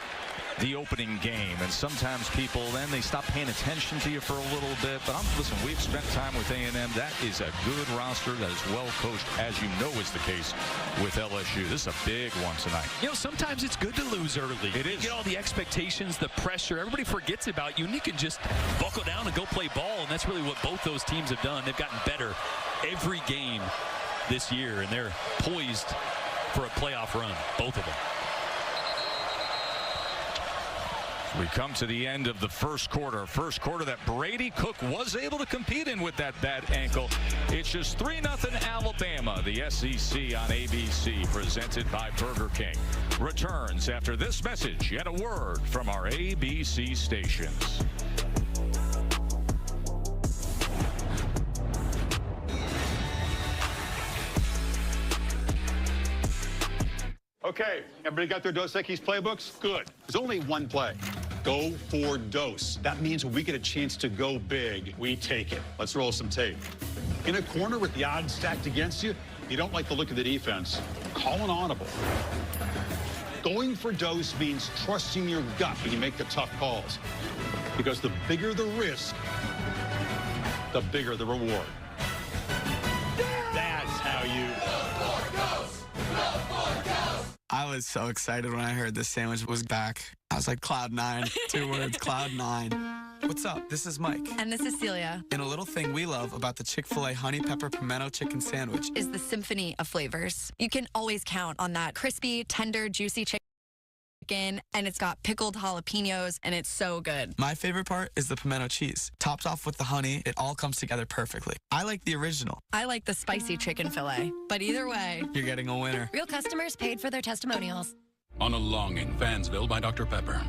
the opening game, and sometimes people then they stop paying attention to you for a little bit. But listen, we've spent time with A&M. That is a good roster that is well coached, as you know is the case with LSU. This is a big one tonight. You know, sometimes it's good to lose early. It is. You get all the expectations, the pressure. Everybody forgets about you, and you can just buckle down and go play ball, and that's really what both those teams have done. They've gotten better every game this year, and they're poised for a playoff run, both of them. We come to the end of the first quarter. First quarter that Brady Cook was able to compete in with that bad ankle. It's just 3-0 Alabama. The SEC on ABC, presented by Burger King, returns after this message and a word from our ABC stations. Okay, everybody got their Dos Equis playbooks? Good. There's only one play. Go for Dos. That means when we get a chance to go big, we take it. Let's roll some tape. In a corner with the odds stacked against you, you don't like the look of the defense, call an audible. Going for Dos means trusting your gut when you make the tough calls. Because the bigger the risk, the bigger the reward. That's how you... I was so excited when I heard this sandwich was back. I was like, Cloud 9. 2 words, Cloud 9. What's up? This is Mike. And this is Celia. And a little thing we love about the Chick-fil-A Honey Pepper Pimento Chicken Sandwich is the symphony of flavors. You can always count on that crispy, tender, juicy chicken, and it's got pickled jalapenos, and it's so good. My favorite part is the pimento cheese. Topped off with the honey, it all comes together perfectly. I like the original. I like the spicy chicken fillet, but either way, you're getting a winner. Real customers paid for their testimonials. On a Longing, Fansville by Dr. Pepper.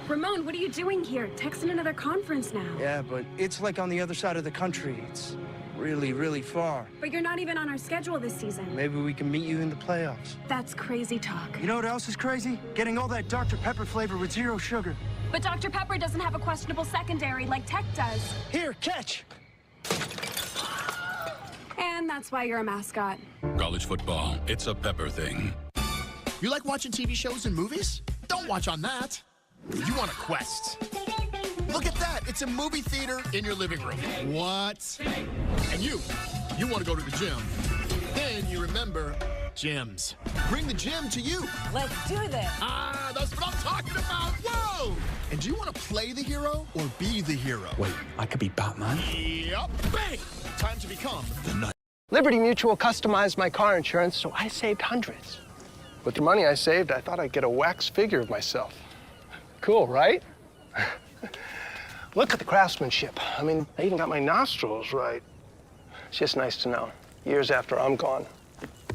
Ramon, what are you doing here? Texting another conference now. Yeah, but it's like on the other side of the country. It's really, really far. But you're not even on our schedule this season. Maybe we can meet you in the playoffs. That's crazy talk. You know what else is crazy? Getting all that Dr. Pepper flavor with 0 sugar. But Dr. Pepper doesn't have a questionable secondary like Tech does. Here, catch! And that's why you're a mascot. College football, it's a Pepper thing. You like watching TV shows and movies? Don't watch on that. You want a Quest. Look at that. It's a movie theater in your living room. What? And you want to go to the gym. Then you remember gyms. Bring the gym to you. Let's do this. Ah, that's what I'm talking about. Whoa! And do you want to play the hero or be the hero? Wait, I could be Batman? Yep. Bang! Time to become the Knight. Liberty Mutual customized my car insurance, so I saved hundreds. With the money I saved, I thought I'd get a wax figure of myself. Cool, right? Look at the craftsmanship. I mean, I even got my nostrils right. It's just nice to know, years after I'm gone,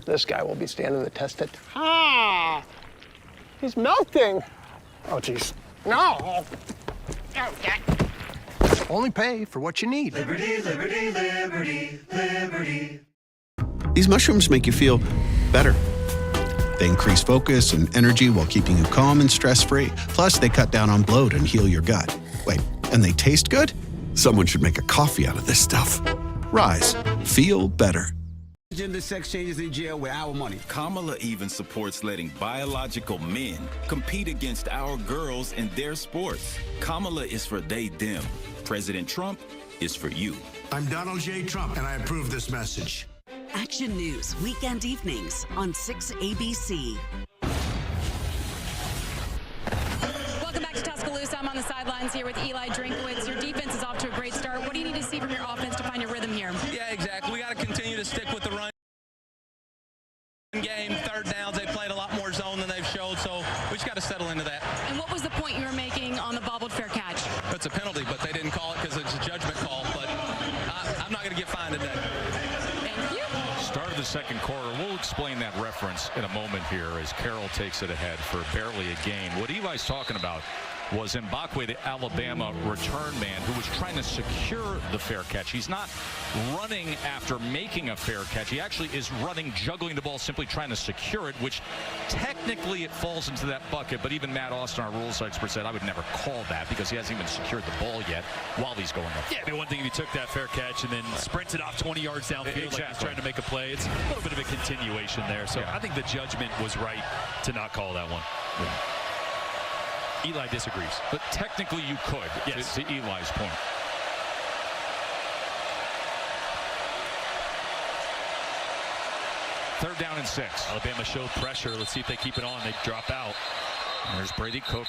this guy will be standing the test of time. He's melting. Oh, geez. No. Only pay for what you need. Liberty, liberty, liberty, liberty. These mushrooms make you feel better. They increase focus and energy while keeping you calm and stress-free. Plus, they cut down on bloat and heal your gut. Wait, and they taste good? Someone should make a coffee out of this stuff. Rise. Feel better. Gender sex changes in jail with our money. Kamala even supports letting biological men compete against our girls in their sports. Kamala is for they, them. President Trump is for you. I'm Donald J. Trump, and I approve this message. Action News, weekend evenings on 6 ABC. Welcome back to Tuscaloosa. I'm on the sidelines here with Eli Drinkwitz. Your defense is off to a great start. What do you need to see from your offense to find your rhythm here? Yeah, exactly. We got to continue to stick with the run game. Third downs, they played a lot more zone than they've showed, so we just got to settle into that. And what was the point you were making on the bobbled fair catch? It's a penalty, but they didn't call it because it's a judgment call, but I'm not going to get fined today. Start of the second quarter. We'll explain that reference in a moment here as Carroll takes it ahead for barely a gain. What Eli's talking about was Mbakwe, the Alabama return man, who was trying to secure the fair catch. He's not running after making a fair catch. He actually is running, juggling the ball, simply trying to secure it, which technically it falls into that bucket. But even Matt Austin, our rules expert, said I would never call that because he hasn't even secured the ball yet while he's going up. Yeah, I mean, one thing if he took that fair catch and then sprinted off 20 yards downfield like he's trying to make a play, it's a little bit of a continuation there. So I think the judgment was right to not call that one. Yeah. Eli disagrees. But technically you could, yes, to Eli's point. Third down and 6. Alabama showed pressure. Let's see if they keep it on. They drop out. There's Brady Cook.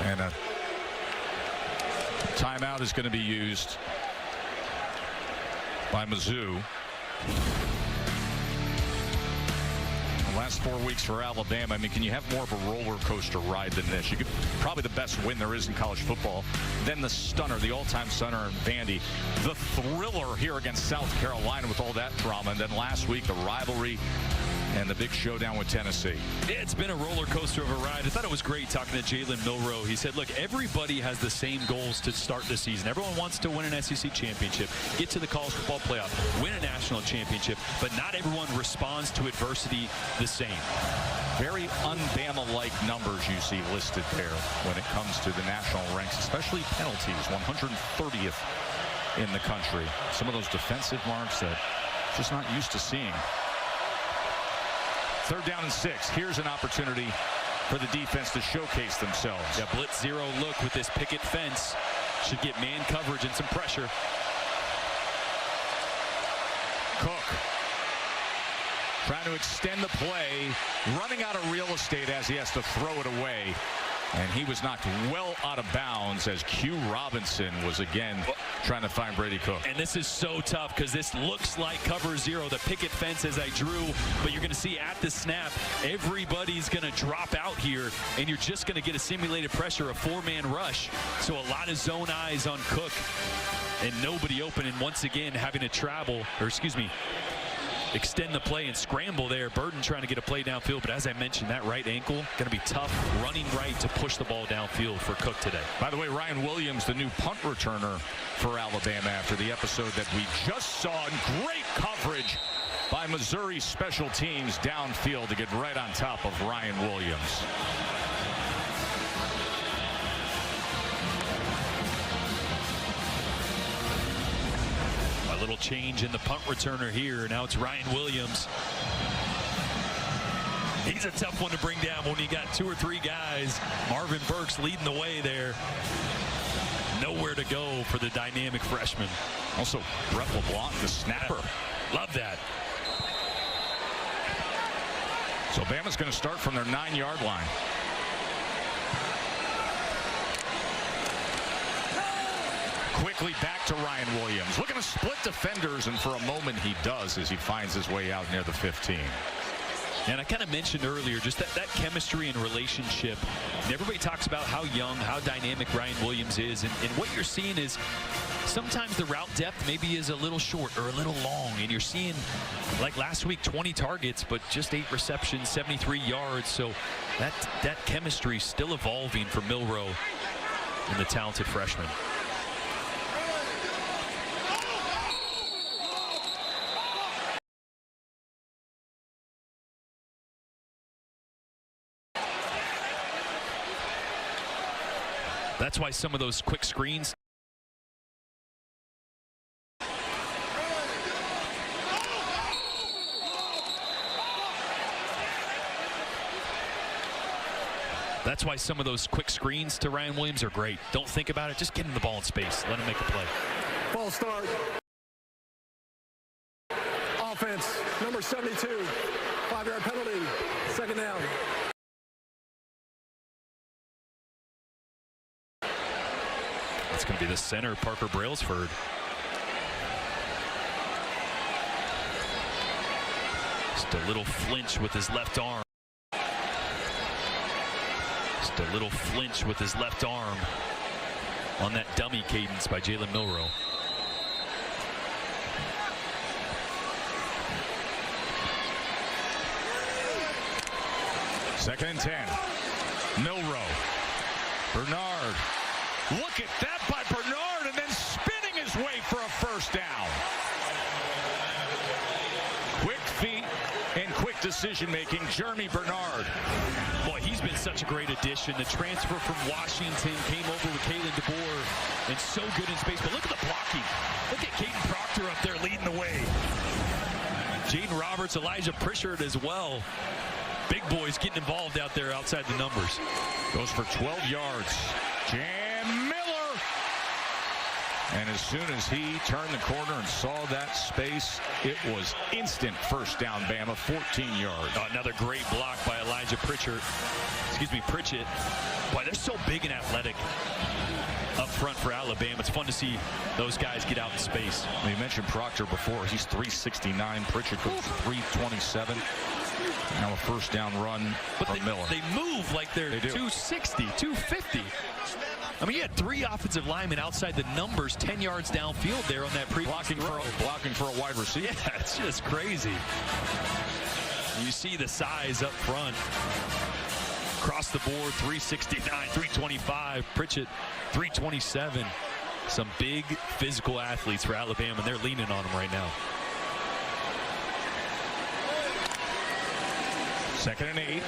And a timeout is going to be used by Mizzou. The last 4 weeks for Alabama, I mean, can you have more of a roller coaster ride than this? You could probably the best win there is in college football. Then the stunner, the all-time stunner in Vandy. The thriller here against South Carolina with all that drama. And then last week, the rivalry and the big showdown with Tennessee. It's been a roller coaster of a ride. I thought it was great talking to Jalen Milroe. He said, look, everybody has the same goals to start the season. Everyone wants to win an SEC championship, get to the college football playoff, win a national championship, but not everyone responds to adversity the same. Very un-Bama-like numbers you see listed there when it comes to the national ranks, especially penalties, 130th in the country. Some of those defensive marks that just not used to seeing. Third down and 6. Here's an opportunity for the defense to showcase themselves. Yeah, blitz zero look with this picket fence. Should get man coverage and some pressure. Cook trying to extend the play, running out of real estate as he has to throw it away. And he was knocked well out of bounds as Q Robinson was again trying to find Brady Cook. And this is so tough because this looks like cover zero, the picket fence as I drew, but you're going to see at the snap, everybody's going to drop out here, and you're just going to get a simulated pressure, a four-man rush. So a lot of zone eyes on Cook and nobody open, and once again having to travel, or excuse me, extend the play and scramble there. Burden trying to get a play downfield, but as I mentioned, that right ankle going to be tough running right to push the ball downfield for Cook today. By the way, Ryan Williams, the new punt returner for Alabama after the episode that we just saw, in great coverage by Missouri special teams downfield to get right on top of Ryan Williams. Little change in the punt returner here. Now it's Ryan Williams. He's a tough one to bring down when you got 2 or 3 guys. Marvin Burks leading the way there. Nowhere to go for the dynamic freshman. Also, Brett LeBlanc, the snapper. Love that. So Bama's going to start from their 9-yard line. Quick quickly back to Ryan Williams. Looking to split defenders, and for a moment he does as he finds his way out near the 15. And I kind of mentioned earlier just that chemistry and relationship. And everybody talks about how young, how dynamic Ryan Williams is. And what you're seeing is sometimes the route depth maybe is a little short or a little long. And you're seeing, like last week, 20 targets, but just 8 receptions, 73 yards. So that chemistry is still evolving for Milroe and the talented freshman. That's why some of those quick screens. That's why some of those quick screens to Ryan Williams are great. Don't think about it. Just get him the ball in space. Let him make a play. False start. Offense, number 72. 5-yard penalty. Second down. It's going to be the center, Parker Brailsford. Just a little flinch with his left arm. Just a little flinch with his left arm on that dummy cadence by Jalen Milroe. Second and 10. Milroe. Bernard. Look at that by Bernard, and then spinning his way for a first down. Quick feet and quick decision-making, Jeremy Bernard. Boy, he's been such a great addition. The transfer from Washington came over with Kalen DeBoer, and so good in space. But look at the blocking. Look at Caden Proctor up there leading the way. Jaden Roberts, Elijah Pritchard as well. Big boys getting involved out there outside the numbers. Goes for 12 yards. Miller. And as soon as he turned the corner and saw that space, it was instant first down, Bama, 14 yards. Another great block by Elijah Pritchett. Boy, they're so big and athletic up front for Alabama. It's fun to see those guys get out in space. We mentioned Proctor before. He's 369. Pritchett goes 327. Now a first down run from Miller. They move like they're 260, 250. I mean, you had 3 offensive linemen outside the numbers 10 yards downfield there on that blocking for a wide receiver. Yeah, it's just crazy. You see the size up front. Across the board, 369, 325. Pritchett, 327. Some big physical athletes for Alabama, and they're leaning on them right now. Second and 8.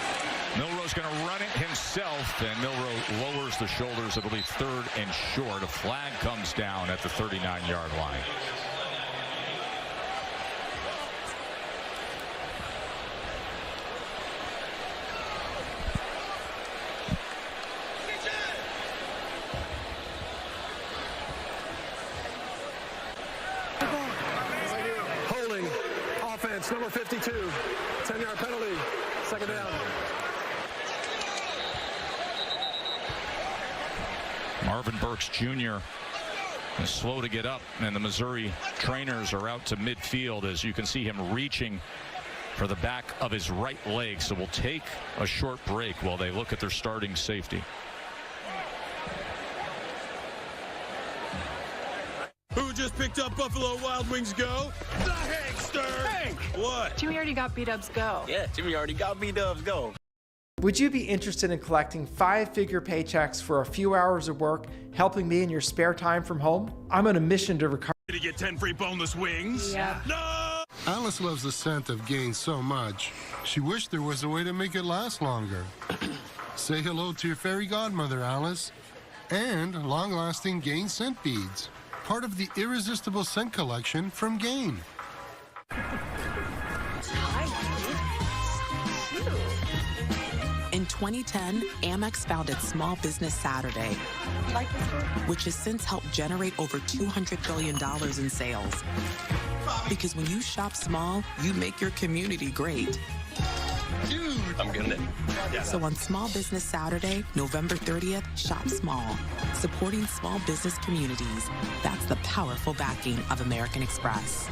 Milroe's going to run it himself, and Milroe lowers the shoulders. It'll be third and short. A flag comes down at the 39-yard line. Holding. Offense, number 52. 10-yard penalty. Second down. Marvin Burks Jr. is slow to get up, and the Missouri trainers are out to midfield as you can see him reaching for the back of his right leg. So we'll take a short break while they look at their starting safety. Who just picked up Buffalo Wild Wings Go? The Hankster! Hank! What? Jimmy already got B-Dubs Go. Yeah, Jimmy already got B-Dubs Go. Would you be interested in collecting 5-figure paychecks for a few hours of work, helping me in your spare time from home? I'm on a mission to recover. Did he get 10 free boneless wings? Yeah. No! Alice loves the scent of Gain so much, she wished there was a way to make it last longer. Say hello to your fairy godmother, Alice. And long-lasting Gain scent beads, part of the irresistible scent collection from Gain. In 2010, Amex founded Small Business Saturday, which has since helped generate over $200 billion in sales. Because when you shop small, you make your community great. Dude. I'm getting it. So on Small Business Saturday, November 30th, shop small. Supporting small business communities. That's the powerful backing of American Express.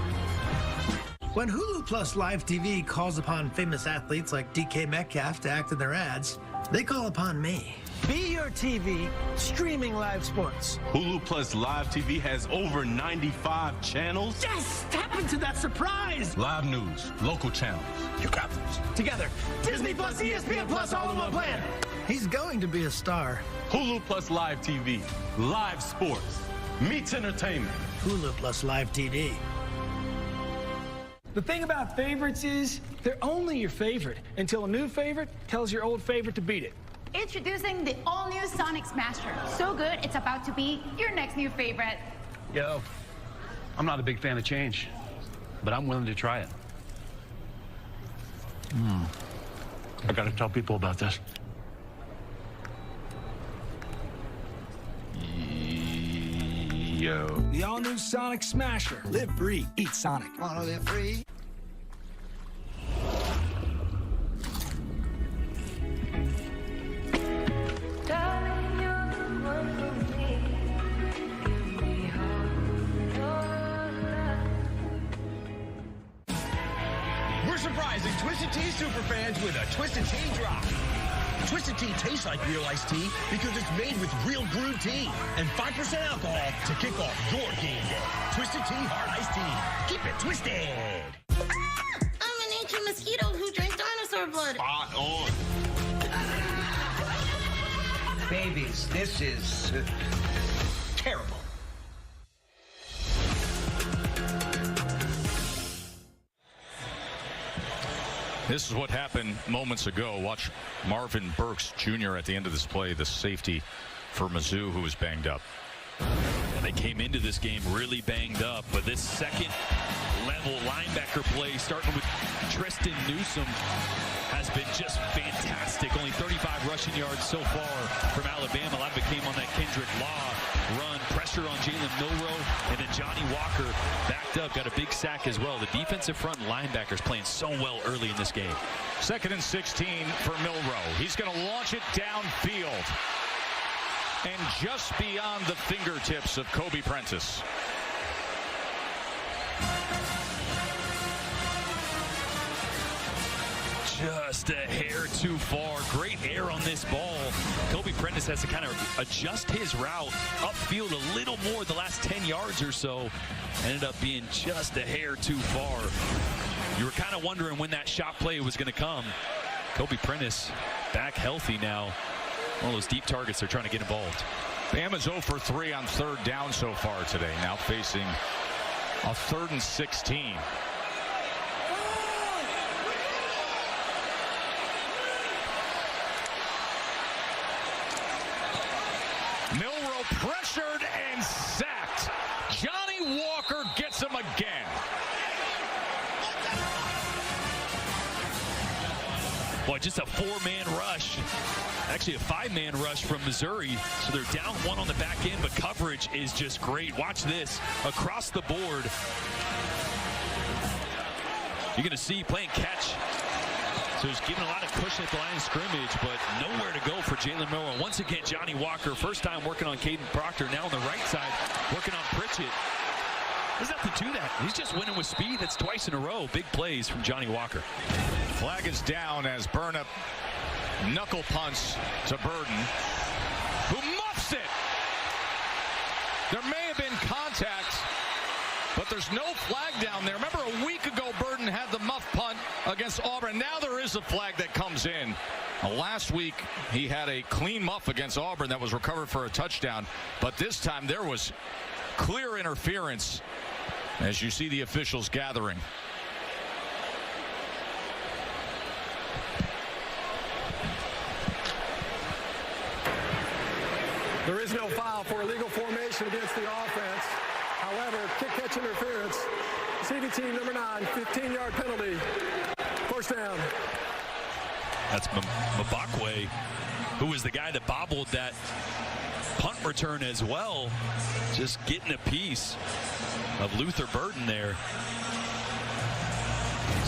When Hulu Plus Live TV calls upon famous athletes like DK Metcalf to act in their ads, they call upon me. Be your TV, streaming live sports. Hulu Plus Live TV has over 95 channels. Yes! Tap into that surprise! Live news, local channels. You got this. Together, Disney Plus, ESPN Plus, all in one plan. He's going to be a star. Hulu Plus Live TV, live sports, meets entertainment. Hulu Plus Live TV. The thing about favorites is they're only your favorite until a new favorite tells your old favorite to beat it. Introducing the all-new Sonic Smasher. So good, it's about to be your next new favorite. Yo, I'm not a big fan of change, but I'm willing to try it. I gotta tell people about this. Yo. The all-new Sonic Smasher. Live free, eat Sonic. Wanna live free? We're surprising Twisted Tea superfans with a Twisted Tea drop. Twisted Tea tastes like real iced tea because it's made with real brewed tea and 5% alcohol to kick off your game day. Twisted Tea Hard Iced Tea. Keep it twisted. I'm an ancient mosquito who drank dinosaur blood. Spot on. Babies, this is terrible. This is what happened moments ago. Watch Marvin Burks Jr. at the end of this play, the safety for Mizzou, who was banged up. And they came into this game really banged up, but this second level linebacker play, starting with Tristan Newsome, has been just fantastic. Only 35 rushing yards so far from Alabama. A lot of it came on that Kendrick Law run. Pressure on Jalen Milroe, and then Johnny Walker backed up, got a big sack as well. The defensive front linebackers playing so well early in this game. 2nd and 16 for Milroe. He's going to launch it downfield. And just beyond the fingertips of Kobe Prentice. Just a hair too far. Great air on this ball. Kobe Prentice has to kind of adjust his route upfield a little more the last 10 yards or so. Ended up being just a hair too far. You were kind of wondering when that shot play was going to come. Kobe Prentice back healthy now. One of those deep targets they're trying to get involved. Bama's 0 for 3 on 3rd down so far today. Now facing a 3rd and 16. Milroe pressured and sacked. Johnny Walker gets him again. Boy, just a 4-man rush. Actually, a 5-man rush from Missouri. So they're down 1 on the back end, but coverage is just great. Watch this. Across the board. You're going to see playing catch. So he's giving a lot of cushion at the line of scrimmage, but nowhere to go for Jalen Milroe. Once again, Johnny Walker, first time working on Caden Proctor. Now on the right side, working on Pritchett. There's nothing to that. He's just winning with speed. That's twice in a row. Big plays from Johnny Walker. Flag is down as Burnip knuckle punts to Burden, who muffs it. There may have been contact, but there's no flag down there. Remember a week ago, Burden had the muff punt against Auburn. Now there is a flag that comes in. Last week, he had a clean muff against Auburn that was recovered for a touchdown, but this time there was clear interference as you see the officials gathering. There is no foul for illegal formation against the offense. However, kick-catch interference. CBT number 9, 15-yard penalty. First down. That's Mbakwe, who was the guy that bobbled that punt return as well. Just getting a piece of Luther Burden there.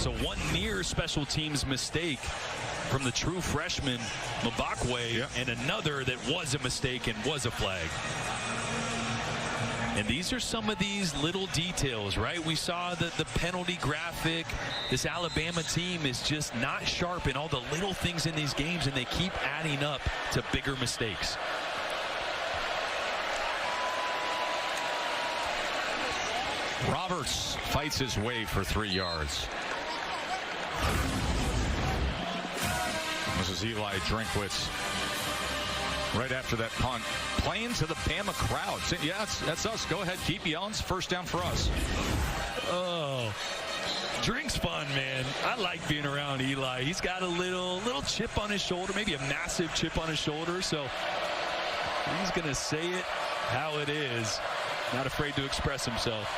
So one near special teams mistake from the true freshman, Mbakwe, and another that was a mistake and was a flag. And these are some of these little details, right? We saw the penalty graphic. This Alabama team is just not sharp in all the little things in these games, and they keep adding up to bigger mistakes. Roberts fights his way for 3 yards. This is Eli Drinkwitz. Right after that punt, playing to the Bama crowd. Yeah, that's us. Go ahead, keep yelling. It's first down for us. Oh, Drink's fun, man. I like being around Eli. He's got a little chip on his shoulder, maybe a massive chip on his shoulder. So he's going to say it how it is. Not afraid to express himself.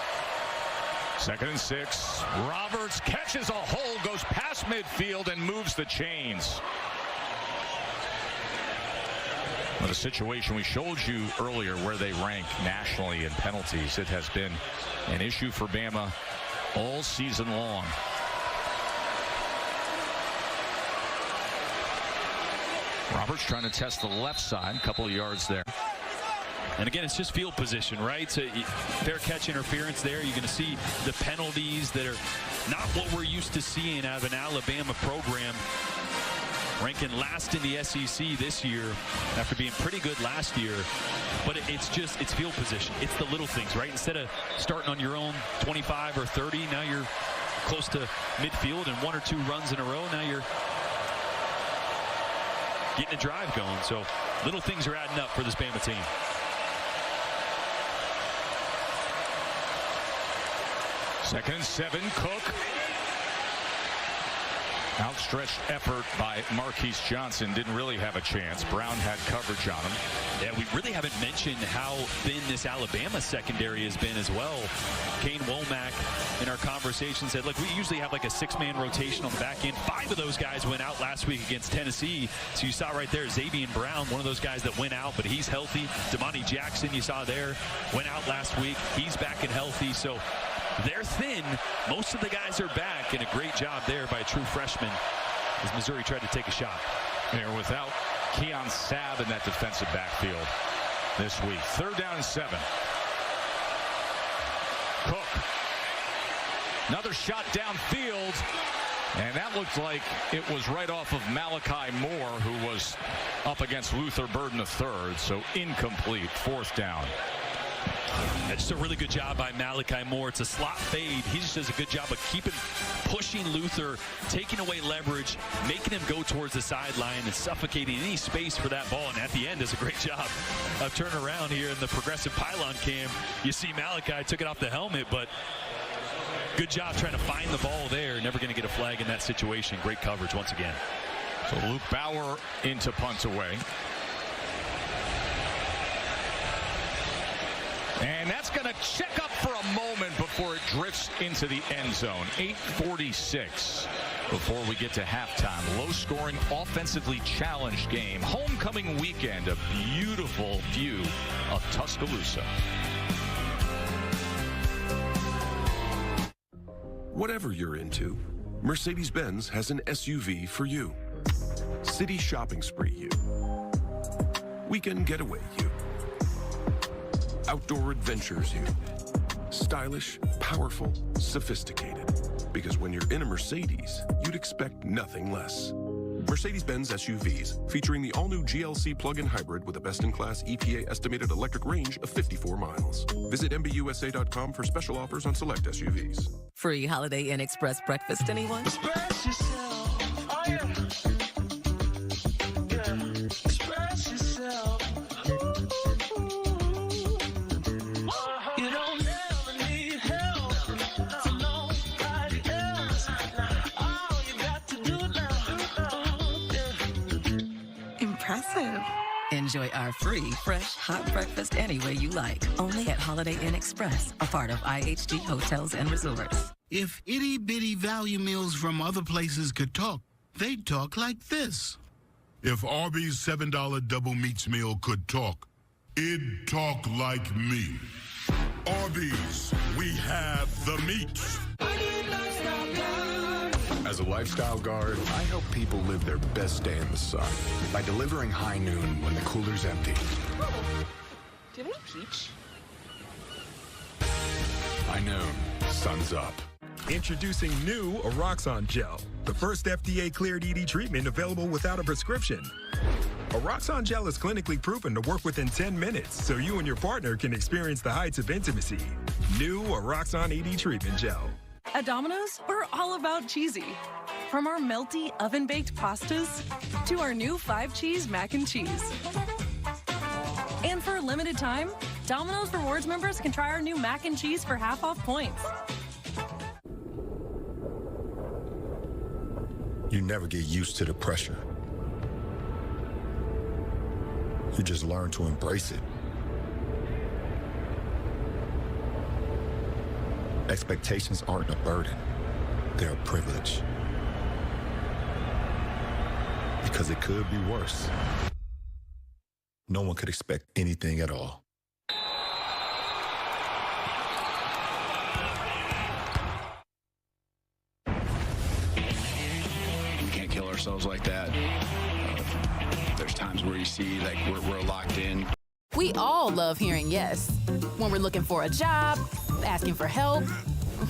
2nd and 6. Roberts catches a hole, goes past midfield, and moves the chains. Well, the situation we showed you earlier where they rank nationally in penalties, it has been an issue for Bama all season long. Roberts trying to test the left side, a couple of yards there. And again, it's just field position, right? So fair catch interference there. You're going to see the penalties that are not what we're used to seeing out of an Alabama program. Ranking last in the SEC this year after being pretty good last year. But it's field position. It's the little things, right? Instead of starting on your own 25 or 30, now you're close to midfield and 1 or 2 runs in a row. Now you're getting a drive going. So little things are adding up for this Bama team. Second and 7, Cook. Outstretched effort by Marquise Johnson. Didn't really have a chance. Brown had coverage on him. Yeah, we really haven't mentioned how thin this Alabama secondary has been as well. Kane Womack in our conversation said, look, we usually have like a 6-man rotation on the back end. 5 of those guys went out last week against Tennessee. So you saw right there Xavier Brown, one of those guys that went out, but he's healthy. Damani Jackson, you saw there, went out last week. He's back and healthy. So they're thin. Most of the guys are back, and a great job there by a true freshman as Missouri tried to take a shot. They're without Keon Sabb in that defensive backfield this week. 3rd down and 7. Cook. Another shot downfield, and that looked like it was right off of Malachi Moore, who was up against Luther Burden III, so incomplete. 4th down. That's just a really good job by Malachi Moore. It's a slot fade. He just does a good job of pushing Luther, taking away leverage, making him go towards the sideline and suffocating any space for that ball. And at the end does a great job of turning around here in the progressive pylon cam. You see Malachi took it off the helmet, but good job trying to find the ball there. Never going to get a flag in that situation. Great coverage once again. So Luke Bauer into punt away. And that's going to check up for a moment before it drifts into the end zone. 8:46 before we get to halftime. Low-scoring, offensively challenged game. Homecoming weekend, a beautiful view of Tuscaloosa. Whatever you're into, Mercedes-Benz has an SUV for you. City shopping spree you. Weekend getaway you. Outdoor adventures you. Stylish, powerful, sophisticated. Because when you're in a Mercedes, you'd expect nothing less. Mercedes-Benz SUVs, featuring the all-new GLC plug-in hybrid with a best-in-class EPA estimated electric range of 54 miles. Visit MBUSA.com for special offers on select SUVs. Free Holiday Inn Express breakfast, anyone? Express yourself. Oh, yeah. Express yourself. You don't ever need help from nobody else. All you got to do now. Impressive. Enjoy our free, fresh, hot breakfast any way you like. Only at Holiday Inn Express, a part of IHG Hotels and Resorts. If itty-bitty value meals from other places could talk, they'd talk like this. If Arby's $7 double meats meal could talk, it'd talk like me. Arby's, we have the meats. As a lifestyle guard, I help people live their best day in the sun by delivering high noon when the cooler's empty. Do you have any peach? High noon, sun's up. Introducing new Oroxon Gel, the first FDA-cleared ED treatment available without a prescription. Oroxon Gel is clinically proven to work within 10 minutes, so you and your partner can experience the heights of intimacy. New Oroxon ED Treatment Gel. At Domino's, we're all about cheesy. From our melty oven-baked pastas to our new 5-cheese mac and cheese. And for a limited time, Domino's Rewards members can try our new mac and cheese for half off points. You never get used to the pressure. You just learn to embrace it. Expectations aren't a burden, they're a privilege. Because it could be worse. No one could expect anything at all. We can't kill ourselves like that. There's times where you see like we're locked in. We all love hearing yes. When we're looking for a job, asking for help,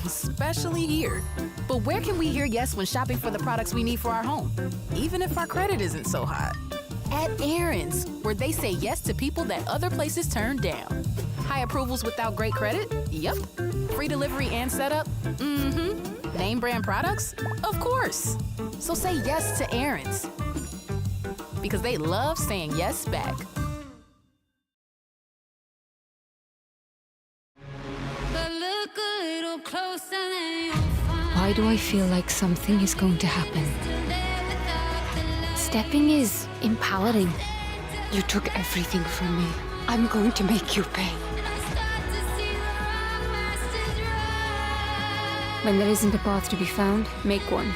especially here. But where can we hear yes when shopping for the products we need for our home? Even if our credit isn't so hot. At Aaron's, where they say yes to people that other places turn down. High approvals without great credit? Yep. Free delivery and setup? Mm-hmm. Name brand products? Of course. So say yes to Aaron's. Because they love saying yes back. Why do I feel like something is going to happen? Stepping is empowering. You took everything from me. I'm going to make you pay. When there isn't a path to be found, make one.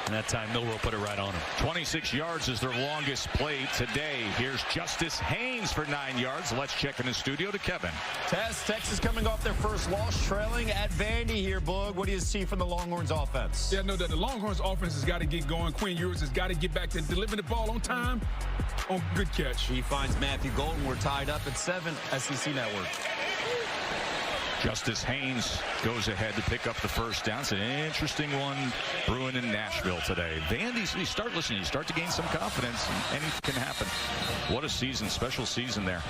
And that time, Milroe put it right on him. 26 yards is their longest play today. Here's Justice Haynes for 9 yards. Let's check in the studio to Kevin. Texas coming off their first loss, trailing at Vandy here, Boog. What do you see from the Longhorns offense? Yeah, no, the Longhorns offense has got to get going. Quinn Ewers has got to get back to delivering the ball on time, on good catch. He finds Matthew Golden. We're tied up at 7, SEC Network. Justice Haynes goes ahead to pick up the first down. It's an interesting one brewing in Nashville today. Vandy's, you start to gain some confidence, and anything can happen. What a season, special season there.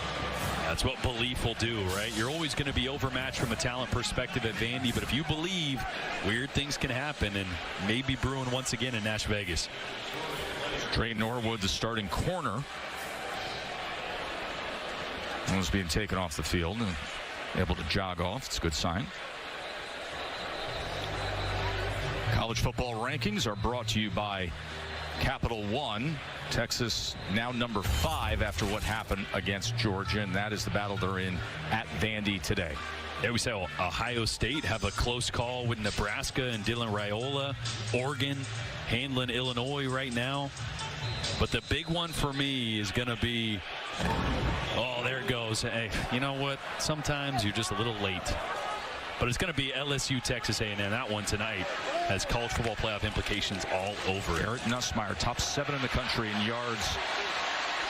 That's what belief will do, right? You're always going to be overmatched from a talent perspective at Vandy, but if you believe, weird things can happen, and maybe brewing once again in Nash Vegas. Trey Norwood, the starting corner, was being taken off the field and able to jog off. It's a good sign. College football rankings are brought to you by Capital One. Texas now number 5 after what happened against Georgia, and that is the battle they're in at Vandy today. Yeah, we say Ohio State have a close call with Nebraska and Dylan Raiola. Oregon handling Illinois right now. But the big one for me is going to be, oh, there it goes. Hey, you know what? Sometimes you're just a little late. But it's going to be LSU, Texas A&M. That one tonight has college football playoff implications all over it. Garrett Nussmeier, top 7 in the country in yards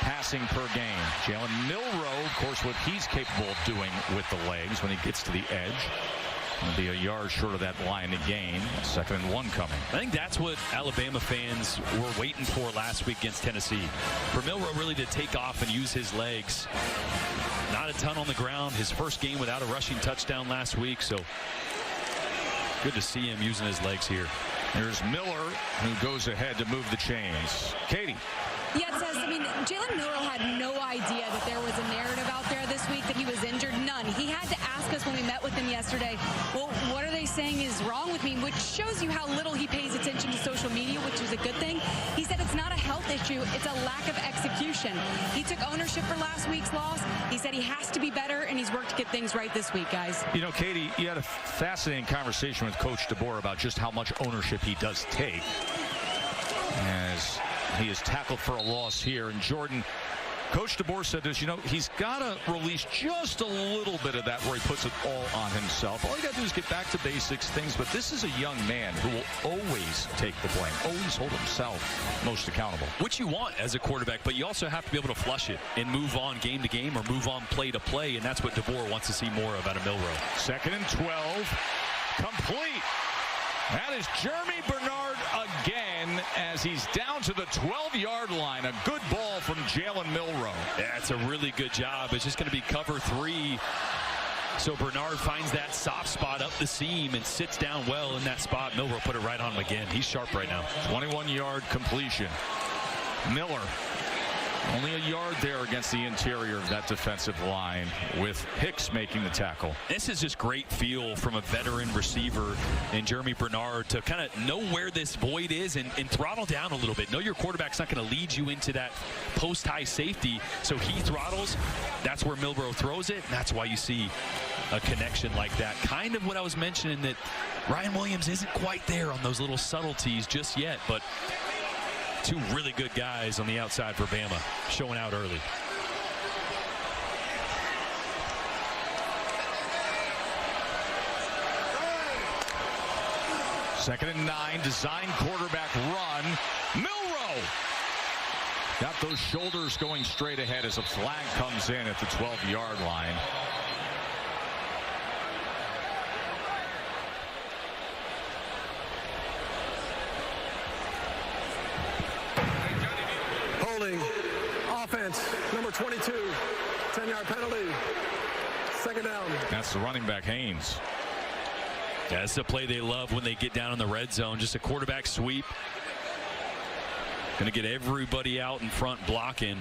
passing per game. Jalen Milroe, of course, what he's capable of doing with the legs when he gets to the edge. It'll be a yard short of that line to gain. 2nd and 1 coming. I think that's what Alabama fans were waiting for last week against Tennessee. For Milroe really to take off and use his legs. Not a ton on the ground. His first game without a rushing touchdown last week. So good to see him using his legs here. There's Miller, who goes ahead to move the chains. Katie. Yeah, it says, Jalen Milroe had no idea that there was a narrative out there this week that he was injured. None. He had to ask us when we met with him yesterday, well, what are they saying is wrong with me? Which shows you how little he pays attention to social media, which is a good thing. He said it's not a health issue, it's a lack of execution. He took ownership for last week's loss. He said he has to be better, and he's worked to get things right this week, guys. You know, Katie, you had a fascinating conversation with Coach DeBoer about just how much ownership he does take. And as he is tackled for a loss here. And Jordan, Coach DeBoer said this, he's got to release just a little bit of that where he puts it all on himself. All you got to do is get back to basics things, but this is a young man who will always take the blame, always hold himself most accountable. Which you want as a quarterback, but you also have to be able to flush it and move on game to game or move on play to play, and that's what DeBoer wants to see more of out of Milroe. 2nd and 12, complete. That is Jeremy Bernard again as he's down to the 12-yard line. A good ball from Jalen Milroe. Yeah, it's a really good job. It's just going to be cover 3. So Bernard finds that soft spot up the seam and sits down well in that spot. Milroe put it right on him again. He's sharp right now. 21-yard completion. Miller. Only a yard there against the interior of that defensive line with Hicks making the tackle. This is just great feel from a veteran receiver in Jeremy Bernard to kind of know where this void is and throttle down a little bit. Know your quarterback's not going to lead you into that post-high safety, so he throttles. That's where Milroe throws it, and that's why you see a connection like that. Kind of what I was mentioning, that Ryan Williams isn't quite there on those little subtleties just yet, but two really good guys on the outside for Bama showing out early. Second and 9, design quarterback run. Milroe got those shoulders going straight ahead as a flag comes in at the 12-yard line. Offense, number 22, 10-yard penalty, 2nd down. That's the running back, Haynes. That's the play they love when they get down in the red zone. Just a quarterback sweep. Going to get everybody out in front blocking.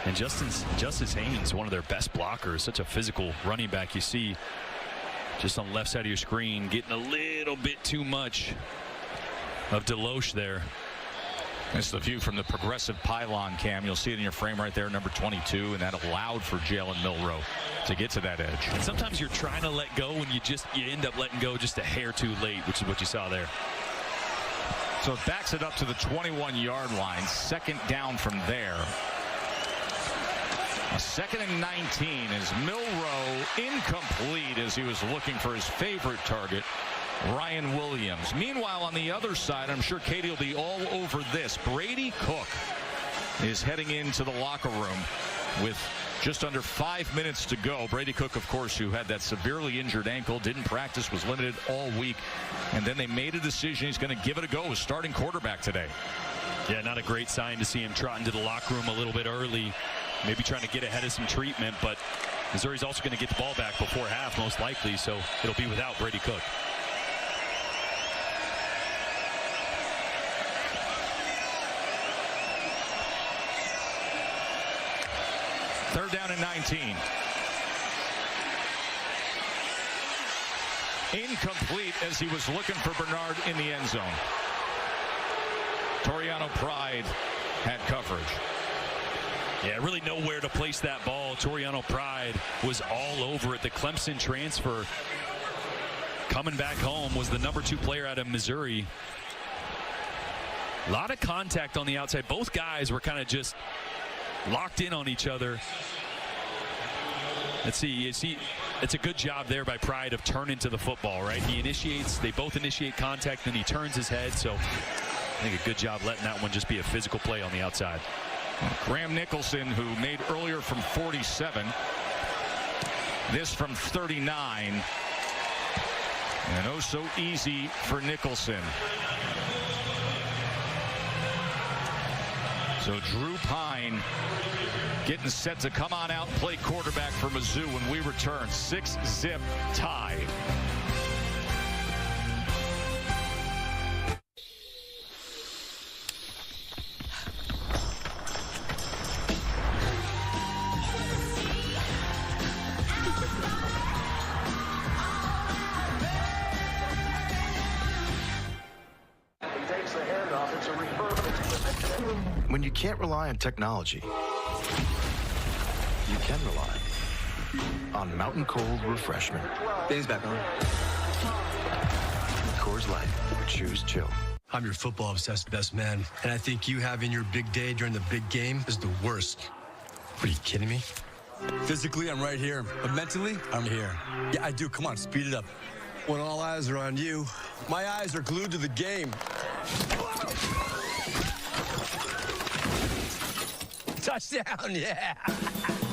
And Justice Haynes, one of their best blockers, such a physical running back. You see just on the left side of your screen, getting a little bit too much of Deloche there. This is the view from the progressive pylon cam. You'll see it in your frame right there, number 22, and that allowed for Jalen Milroe to get to that edge. And sometimes you're trying to let go, and you end up letting go just a hair too late, which is what you saw there. So it backs it up to the 21-yard line. 2nd down from there. A 2nd and 19 is Milroe incomplete as he was looking for his favorite target, Ryan Williams. Meanwhile, on the other side, I'm sure Katie will be all over this. Brady Cook is heading into the locker room with just under 5 minutes to go. Brady Cook, of course, who had that severely injured ankle, didn't practice, was limited all week. And then they made a decision he's going to give it a go as starting quarterback today. Yeah, not a great sign to see him trotting to the locker room a little bit early. Maybe trying to get ahead of some treatment, but Missouri's also going to get the ball back before half, most likely, so it'll be without Brady Cook. Third down and 19. Incomplete as he was looking for Bernard in the end zone. Toriano Pride had coverage. Yeah, really nowhere to place that ball. Toriano Pride was all over it. The Clemson transfer coming back home was the number 2 player out of Missouri. A lot of contact on the outside. Both guys were kind of just locked in on each other. Let's see, you see, it's a good job there by Pride of turning to the football, right? He initiates, they both initiate contact, then he turns his head. So I think a good job letting that one just be a physical play on the outside. Graham Nicholson, who made earlier from 47, this from 39, and oh so easy for Nicholson. So Drew Pine getting set to come on out and play quarterback for Mizzou when we return. 6-zip tie. When you can't rely on technology, you can rely on Mountain Cold Refreshment. Things back on. Coors Light. Choose chill. I'm your football-obsessed best man, and I think you having your big day during the big game is the worst. Are you kidding me? Physically, I'm right here, but mentally, I'm here. Yeah, I do. Come on, speed it up. When all eyes are on you, my eyes are glued to the game. Touchdown, yeah.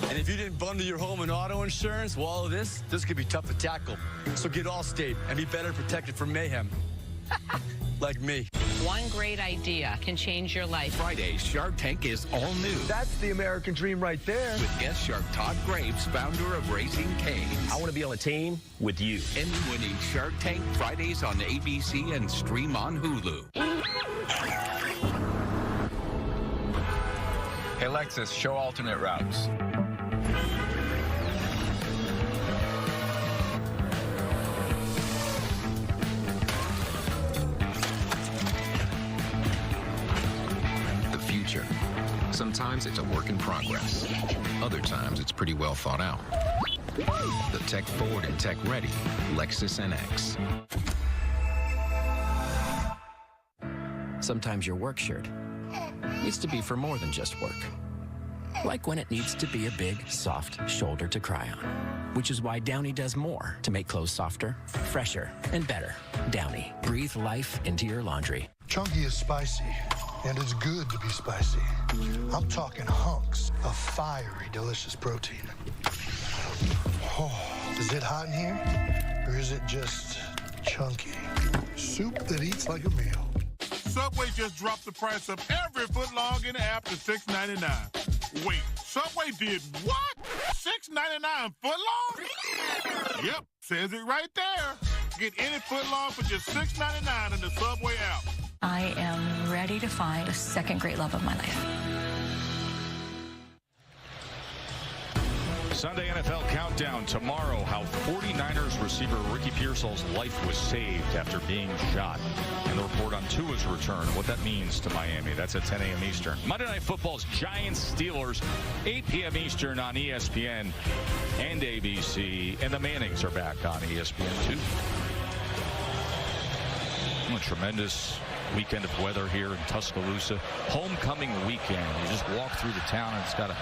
And if you didn't bundle your home and auto insurance, well, all of this could be tough to tackle. So get Allstate and be better protected from mayhem. Like me. One great idea can change your life. Friday, Shark Tank is all new. That's the American dream right there. With guest shark Todd Graves, founder of Raising Cane's. I want to be on a team with you. Emmy-winning Shark Tank, Fridays on ABC and stream on Hulu. Hey, Lexus, show alternate routes. Sometimes it's a work in progress. Other times it's pretty well thought out. The tech-forward and tech-ready Lexus NX. Sometimes your work shirt needs to be for more than just work. Like when it needs to be a big, soft shoulder to cry on. Which is why Downy does more to make clothes softer, fresher, and better. Downy, breathe life into your laundry. Chunky is spicy, and it's good to be spicy. I'm talking hunks of fiery, delicious protein. Oh, is it hot in here? Or is it just chunky? Soup that eats like a meal. Subway just dropped the price of every footlong in the app to $6.99. Wait, Subway did what? $6.99 footlong? Yep, says it right there. Get any footlong for just $6.99 in the Subway app. I am ready to find the second great love of my life. Sunday NFL Countdown tomorrow, how 49ers receiver Ricky Pearsall's life was saved after being shot. And the report on Tua's return, what that means to Miami. That's at 10 a.m. Eastern. Monday Night Football's Giants-Steelers, 8 p.m. Eastern on ESPN and ABC. And the Mannings are back on ESPN, too. A tremendous weekend of weather here in Tuscaloosa. Homecoming weekend. You just walk through the town and it's got a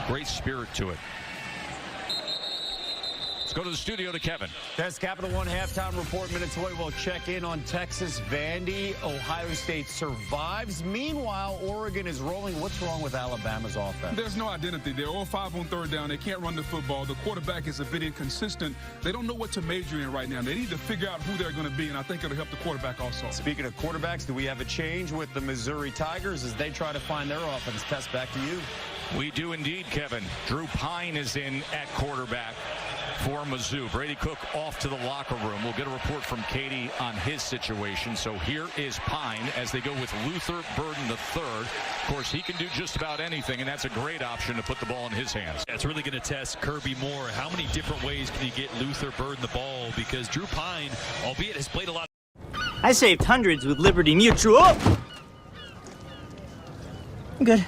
great spirit to it. Let's go to the studio to Kevin. That's Capital One halftime report. Minutes away, we'll check in on Texas. Vandy, Ohio State survives. Meanwhile, Oregon is rolling. What's wrong with Alabama's offense? There's no identity. They're all 5 on third down. They can't run the football. The quarterback is a bit inconsistent. They don't know what to major in right now. They need to figure out who they're going to be, and I think it'll help the quarterback also. Speaking of quarterbacks, do we have a change with the Missouri Tigers as they try to find their offense? Test back to you. We do indeed, Kevin. Drew Pine is in at quarterback for Mizzou. Brady Cook off to the locker room. We'll get a report from Katie on his situation. So here is Pine as they go with Luther Burden III. Of course, he can do just about anything, and that's a great option to put the ball in his hands. That's really going to test Kirby Moore. How many different ways can you get Luther Burden the ball? Because Drew Pine, albeit has played a lot. I saved hundreds with Liberty Mutual. I'm good.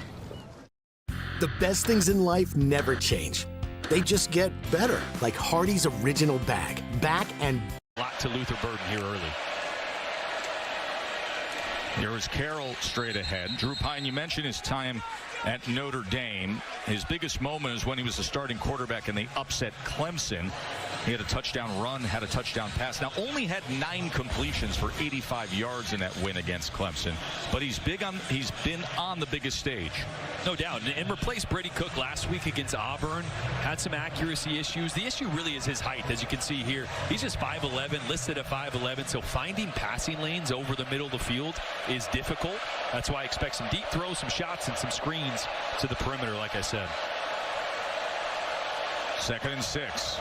The best things in life never change. They just get better, like Hardee's Original Bag. Back and... A lot to Luther Burden here early. Here is Carroll straight ahead. Drew Pine, you mentioned his time at Notre Dame. His biggest moment is when he was the starting quarterback and they upset Clemson. He had a touchdown run, had a touchdown pass. Now, only had 9 completions for 85 yards in that win against Clemson. But he's been on the biggest stage. No doubt. And replaced Brady Cook last week against Auburn. Had some accuracy issues. The issue really is his height, as you can see here. He's just 5'11", listed at 5'11". So finding passing lanes over the middle of the field is difficult. That's why I expect some deep throws, some shots, and some screens to the perimeter, like I said. 2nd and 6.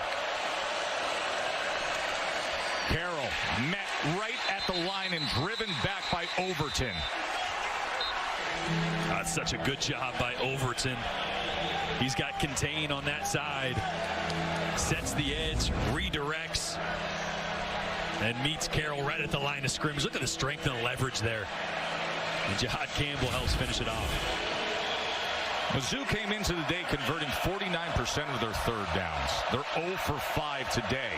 Carroll met right at the line and driven back by Overton. That's such a good job by Overton. He's got contain on that side. Sets the edge, redirects, and meets Carroll right at the line of scrimmage. Look at the strength and the leverage there. And Jihad Campbell helps finish it off. Mizzou came into the day converting 49% of their third downs. They're 0 for 5 today.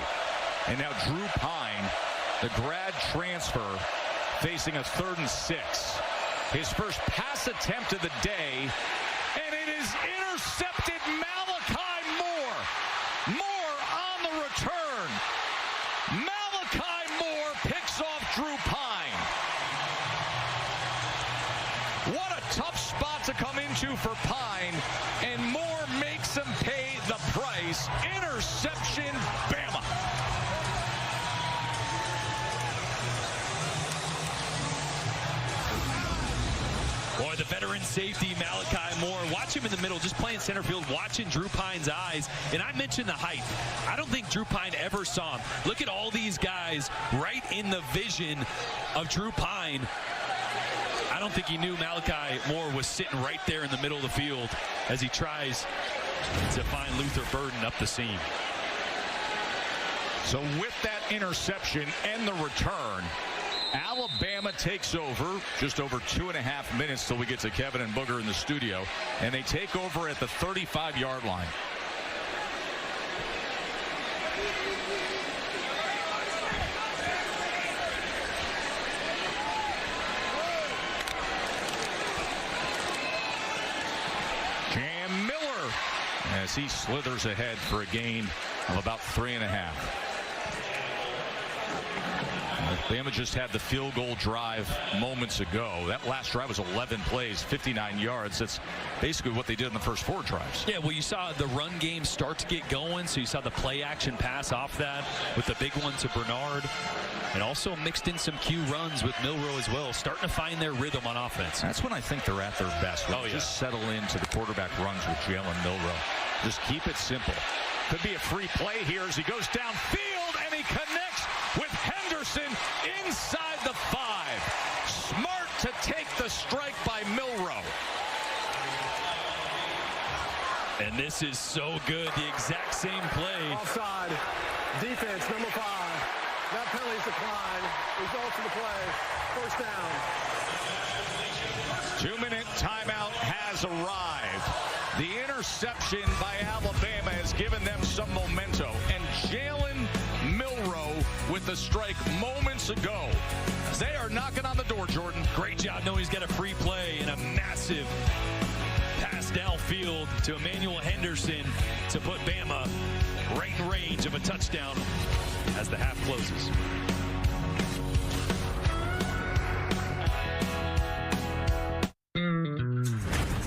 And now Drew Pine, the grad transfer facing a 3rd and 6. His first pass attempt of the day, and it is intercepted. Malachi Moore. Moore on the return. Malachi Moore picks off Drew Pine. What a tough spot to come into for Pine, and Moore makes him pay the price. Interception, Bama. Boy, the veteran safety, Malachi Moore. Watch him in the middle, just playing center field, watching Drew Pine's eyes. And I mentioned the height. I don't think Drew Pine ever saw him. Look at all these guys right in the vision of Drew Pine. I don't think he knew Malachi Moore was sitting right there in the middle of the field as he tries to find Luther Burden up the seam. So with that interception and the return, Alabama takes over, just over 2.5 minutes till we get to Kevin and Booger in the studio, and they take over at the 35-yard line. Cam Miller, as he slithers ahead for a gain of about 3.5. Bama just had the field goal drive moments ago. That last drive was 11 plays, 59 yards. That's basically what they did in the first 4 drives. Yeah, well, you saw the run game start to get going, so you saw the play action pass off that with the big one to Bernard, and also mixed in some Q runs with Milroe as well, starting to find their rhythm on offense. That's when I think they're at their best. Just settle into the quarterback runs with Jalen Milroe. Just keep it simple. Could be a free play here as he goes downfield, and he connects with Henderson inside the 5. Smart to take the strike by Milroe. And this is so good. The exact same play. Offside. Defense, number 5. That penalty's declined. Results of the play. 1st down. 2-minute timeout has arrived. The interception by Alabama has given them some memento. And Jalen Milroe with the strike moments ago. They are knocking on the door, Jordan. Great job knowing he's got a free play and a massive pass downfield to Emmanuel Henderson to put Bama right in range of a touchdown as the half closes.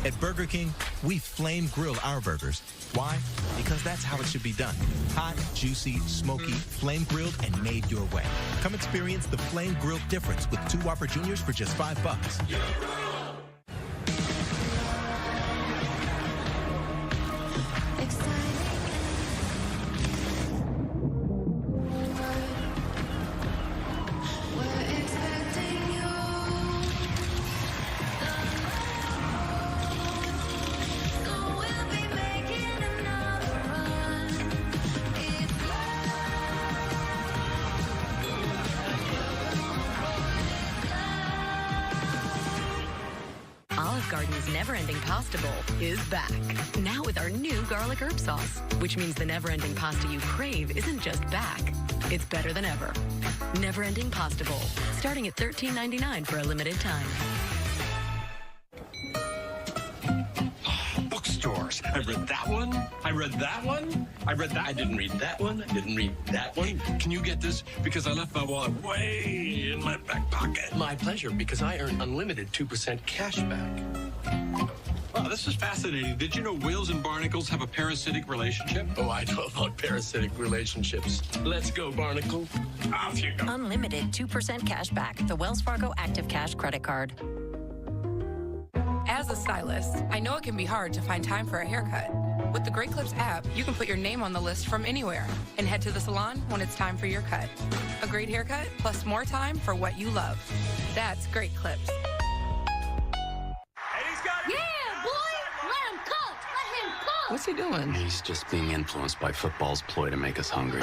At Burger King, we flame grill our burgers. Why? Because that's how it should be done. Hot, juicy, smoky, flame grilled, and made your way. Come experience the flame grilled difference with 2 Whopper Juniors for just $5. Garden's never-ending pasta bowl is back. Now with our new garlic herb sauce, which means the never-ending pasta you crave isn't just back, it's better than ever. Never-ending pasta bowl, starting at $13.99 for a limited time. Bookstores. I read that one. I read that one. I read that. I didn't read that one. I didn't read that one. Can you get this? Because I left my wallet way in my back pocket. My pleasure, because I earn unlimited 2% cash back. Wow, this is fascinating. Did you know whales and barnacles have a parasitic relationship? Oh, I know about parasitic relationships. Let's go, barnacle. Off you go. Unlimited 2% cash back. The Wells Fargo Active Cash Credit Card. As a stylist, I know it can be hard to find time for a haircut. With the Great Clips app, you can put your name on the list from anywhere and head to the salon when it's time for your cut. A great haircut plus more time for what you love. That's Great Clips. What's he doing? He's just being influenced by football's ploy to make us hungry.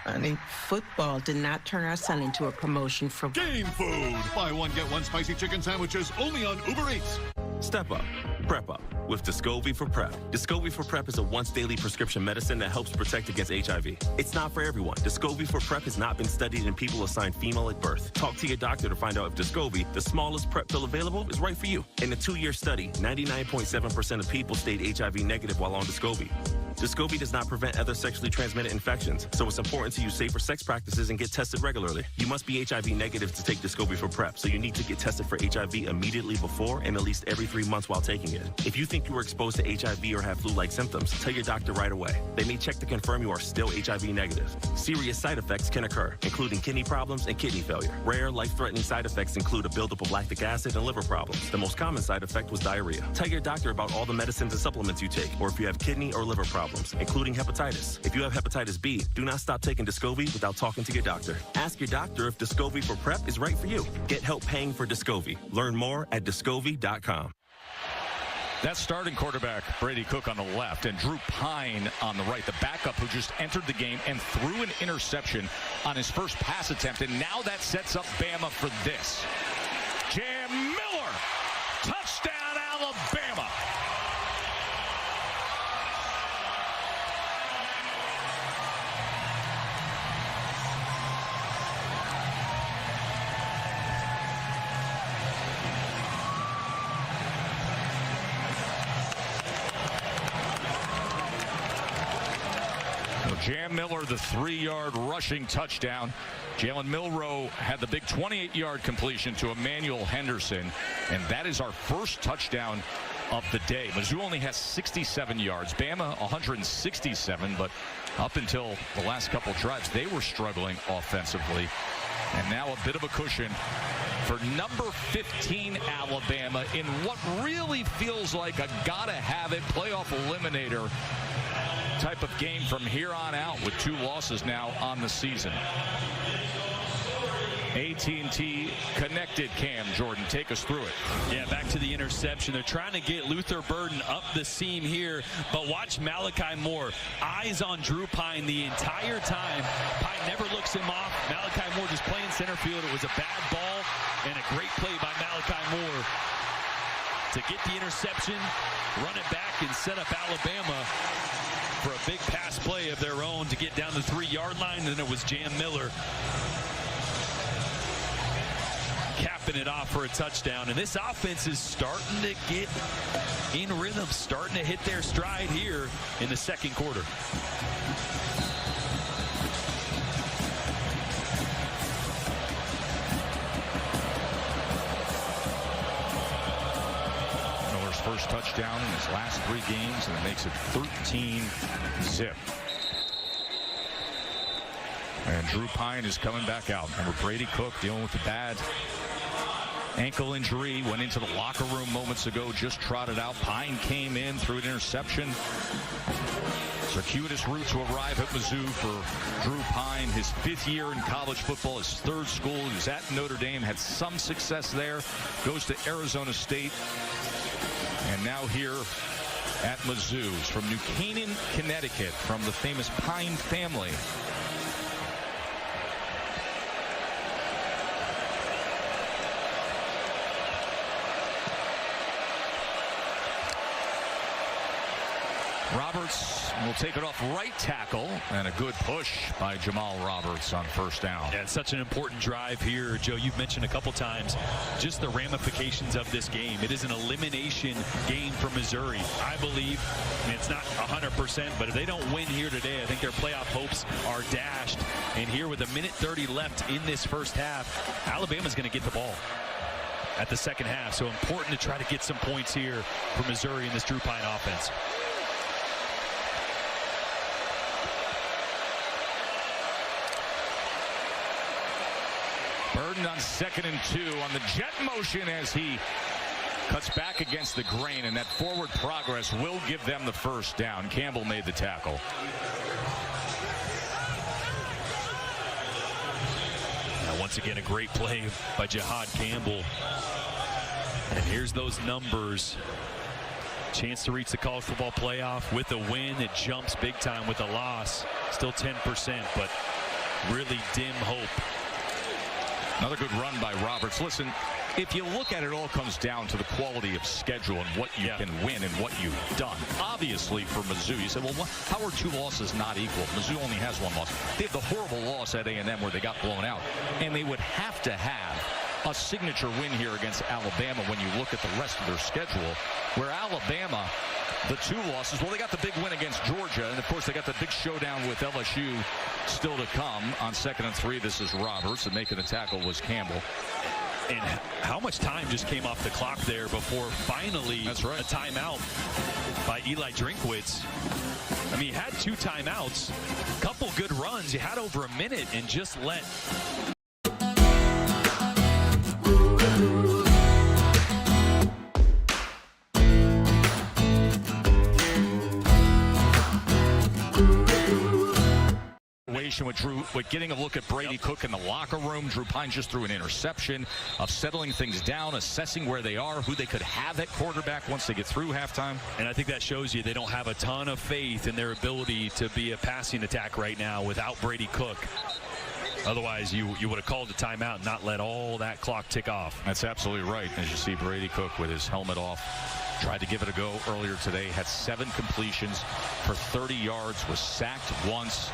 Honey, football did not turn our son into a promotion for Game Food. Buy one, get one spicy chicken sandwiches only on Uber Eats. Step up. Prep up with Descovy for PrEP. Descovy for PrEP is a once daily prescription medicine that helps protect against HIV. It's not for everyone. Descovy for PrEP has not been studied in people assigned female at birth. Talk to your doctor to find out if Descovy, the smallest PrEP pill available, is right for you. In a 2-year study, 99.7% of people stayed HIV negative while on Descovy. Descovy does not prevent other sexually transmitted infections, so it's important to use safer sex practices and get tested regularly. You must be HIV negative to take Descovy for PrEP, so you need to get tested for HIV immediately before and at least every 3 months while taking it. If you think you were exposed to HIV or have flu-like symptoms, tell your doctor right away. They may check to confirm you are still HIV negative. Serious side effects can occur, including kidney problems and kidney failure. Rare, life-threatening side effects include a buildup of lactic acid and liver problems. The most common side effect was diarrhea. Tell your doctor about all the medicines and supplements you take, or if you have kidney or liver problems, including hepatitis. If you have hepatitis B, do not stop taking Descovy without talking to your doctor. Ask your doctor if Descovy for PrEP is right for you. Get help paying for Descovy. Learn more at Descovy.com. That starting quarterback, Brady Cook, on the left, and Drew Pine on the right, the backup who just entered the game and threw an interception on his first pass attempt, and now that sets up Bama for this. Jam Miller, touchdown Alabama. Jam Miller, the 3-yard rushing touchdown. Jalen Milroe had the big 28-yard completion to Emmanuel Henderson, and that is our first touchdown of the day. Mizzou only has 67 yards. Bama 167, but up until the last couple drives, they were struggling offensively. And now a bit of a cushion for number 15 Alabama in what really feels like a gotta-have-it playoff eliminator type of game from here on out, with 2 losses now on the season. AT&T connected. Cam Jordan, take us through it. Yeah, back to the interception. They're trying to get Luther Burden up the seam here, but watch Malachi Moore. Eyes on Drew Pine the entire time. Pine never looks him off. Malachi Moore just playing center field. It was a bad ball and a great play by Malachi Moore to get the interception, run it back, and set up Alabama for a big pass play of their own to get down the 3-yard line. And then it was Jam Miller capping it off for a touchdown. And this offense is starting to get in rhythm, starting to hit their stride here in the second quarter. First touchdown in his last 3 games, and it makes it 13-zip. And Drew Pine is coming back out. Remember, Brady Cook dealing with the bad ankle injury, went into the locker room moments ago, just trotted out. Pine came in, threw an interception. Circuitous route to arrive at Mizzou for Drew Pine, his 5th year in college football, his 3rd school. He was at Notre Dame, had some success there, goes to Arizona State. And now here at Mizzou. He's from New Canaan, Connecticut, from the famous Pine family. Roberts will take it off right tackle, and a good push by Jamal Roberts on first down. Yeah, it's such an important drive here, Joe. You've mentioned a couple times just the ramifications of this game. It is an elimination game for Missouri. I believe, I mean, it's not 100%, but if they don't win here today, I think their playoff hopes are dashed. And here with 1:30 left in this first half, Alabama's going to get the ball at the second half. So important to try to get some points here for Missouri in this Drew Pine offense. Burden on 2nd and 2 on the jet motion as he cuts back against the grain, and that forward progress will give them the first down. Campbell made the tackle. Now, once again, a great play by Jihad Campbell. And here's those numbers. Chance to reach the college football playoff with a win. It jumps big time with a loss. Still 10%, but really dim hope. Another good run by Roberts. Listen, if you look at it, all comes down to the quality of schedule and what you can win and what you've done. Obviously, for Mizzou, you said, well, how are 2 losses not equal? Mizzou only has 1 loss. They have the horrible loss at A&M where they got blown out, and they would have to have a signature win here against Alabama when you look at the rest of their schedule, where Alabama, the 2 losses, well, they got the big win against Georgia, and of course they got the big showdown with LSU still to come. On 2nd and 3, this is Roberts, and making the tackle was Campbell. And how much time just came off the clock there before finally a timeout by Eli Drinkwitz. I mean, he had 2 timeouts, couple good runs. You had over a minute and just let... With getting a look at Brady Cook in the locker room. Drew Pine just threw an interception of settling things down, assessing where they are, who they could have at quarterback once they get through halftime. And I think that shows you they don't have a ton of faith in their ability to be a passing attack right now without Brady Cook. Otherwise, you would have called a timeout and not let all that clock tick off. That's absolutely right. As you see Brady Cook with his helmet off. Tried to give it a go earlier today. Had 7 completions for 30 yards. Was sacked once.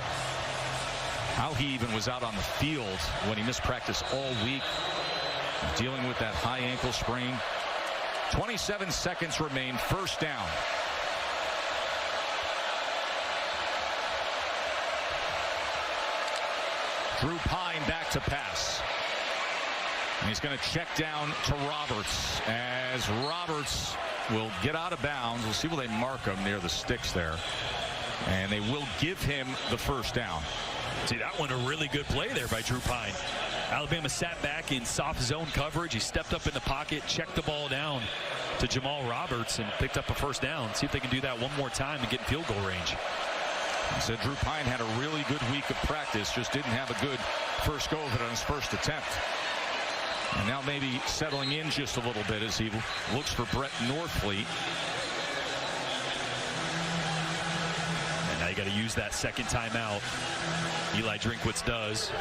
How he even was out on the field when he missed practice all week, dealing with that high ankle sprain. 27 seconds remain. First down. Drew Pine back to pass. And he's going to check down to Roberts, as Roberts will get out of bounds. We'll see where they mark him near the sticks there. And they will give him the first down. See, that one a really good play there by Drew Pine. Alabama sat back in soft zone coverage. He stepped up in the pocket, checked the ball down to Jamal Roberts, and picked up a first down. See if they can do that one more time and get in field goal range. He said Drew Pine had a really good week of practice, just didn't have a good first go of it on his first attempt. And now maybe settling in just a little bit as he looks for Brett Northfleet. And now you got to use that second timeout. Eli Drinkwitz does.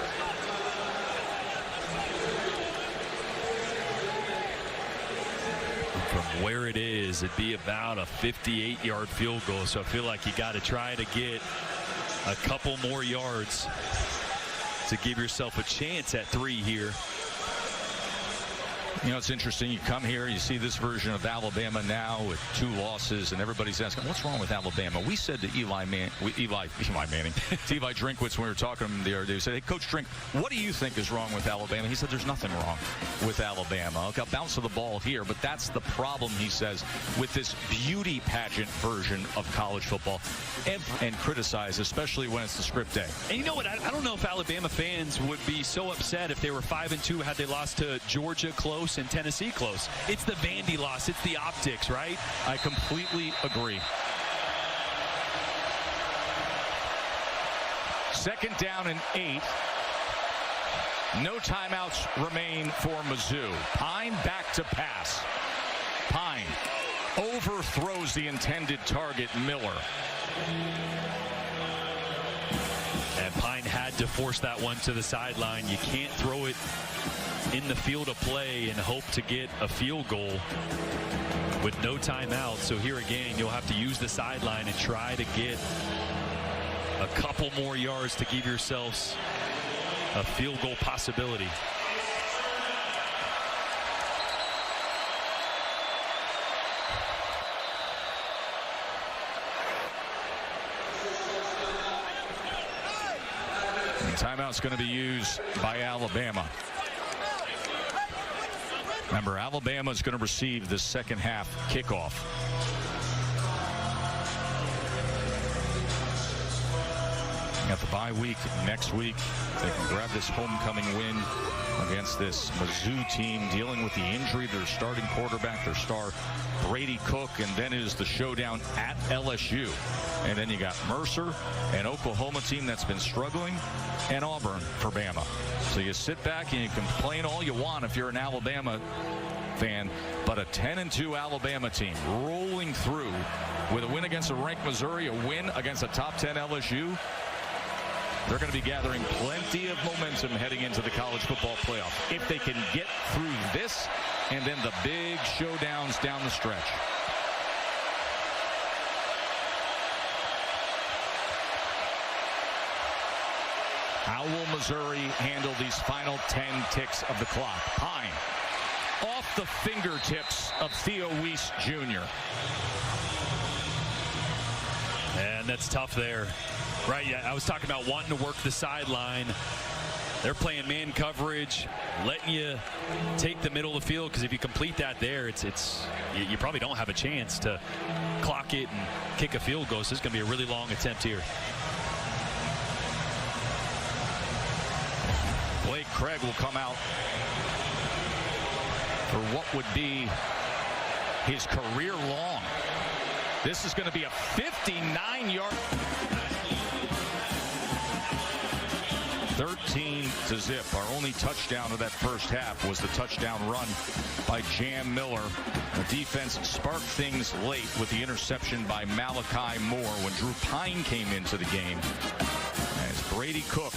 From where it is, it'd be about a 58-yard field goal. So I feel like you got to try to get a couple more yards to give yourself a chance at 3 here. You know, it's interesting. You come here, you see this version of Alabama now with 2 losses, and everybody's asking, what's wrong with Alabama? We said to Eli Manning, to Eli Drinkwitz when we were talking to him the other day, we said, hey, Coach Drink, what do you think is wrong with Alabama? He said, there's nothing wrong with Alabama. Okay, I'll bounce to the ball here, but that's the problem, he says, with this beauty pageant version of college football, and criticize, especially when it's the script day. And you know what? I don't know if Alabama fans would be so upset if they were 5-2 had they lost to Georgia close and Tennessee close. It's the Vandy loss. It's the optics, right? I completely agree. Second down and 8. No timeouts remain for Mizzou. Pine back to pass. Pine overthrows the intended target, Miller. And Pine had to force that one to the sideline. You can't throw it in the field of play and hope to get a field goal with no timeout. So here again, you'll have to use the sideline and try to get a couple more yards to give yourselves a field goal possibility. And timeout's going to be used by Alabama. Remember, Alabama is going to receive the second half kickoff. Got the bye week next week. They can grab this homecoming win against this Mizzou team dealing with the injury to their starting quarterback, their star Brady Cook, and then it is the showdown at LSU. And then you got Mercer, an Oklahoma team that's been struggling, and Auburn for Bama. So you sit back and you complain all you want if you're an Alabama fan, but a 10-2 Alabama team rolling through with a win against a ranked Missouri, a win against a top 10 LSU. They're going to be gathering plenty of momentum heading into the college football playoff. If they can get through this and then the big showdowns down the stretch. How will Missouri handle these final 10 ticks of the clock? Pine off the fingertips of Theo Weiss Jr. And that's tough there. Right, yeah, I was talking about wanting to work the sideline. They're playing man coverage, letting you take the middle of the field, because if you complete that there, you probably don't have a chance to clock it and kick a field goal. So this is going to be a really long attempt here. Blake Craig will come out for what would be his career long. This is going to be a 59-yard. 13-0. Our only touchdown of that first half was the touchdown run by Jam Miller. The defense sparked things late with the interception by Malachi Moore when Drew Pine came into the game. As Brady Cook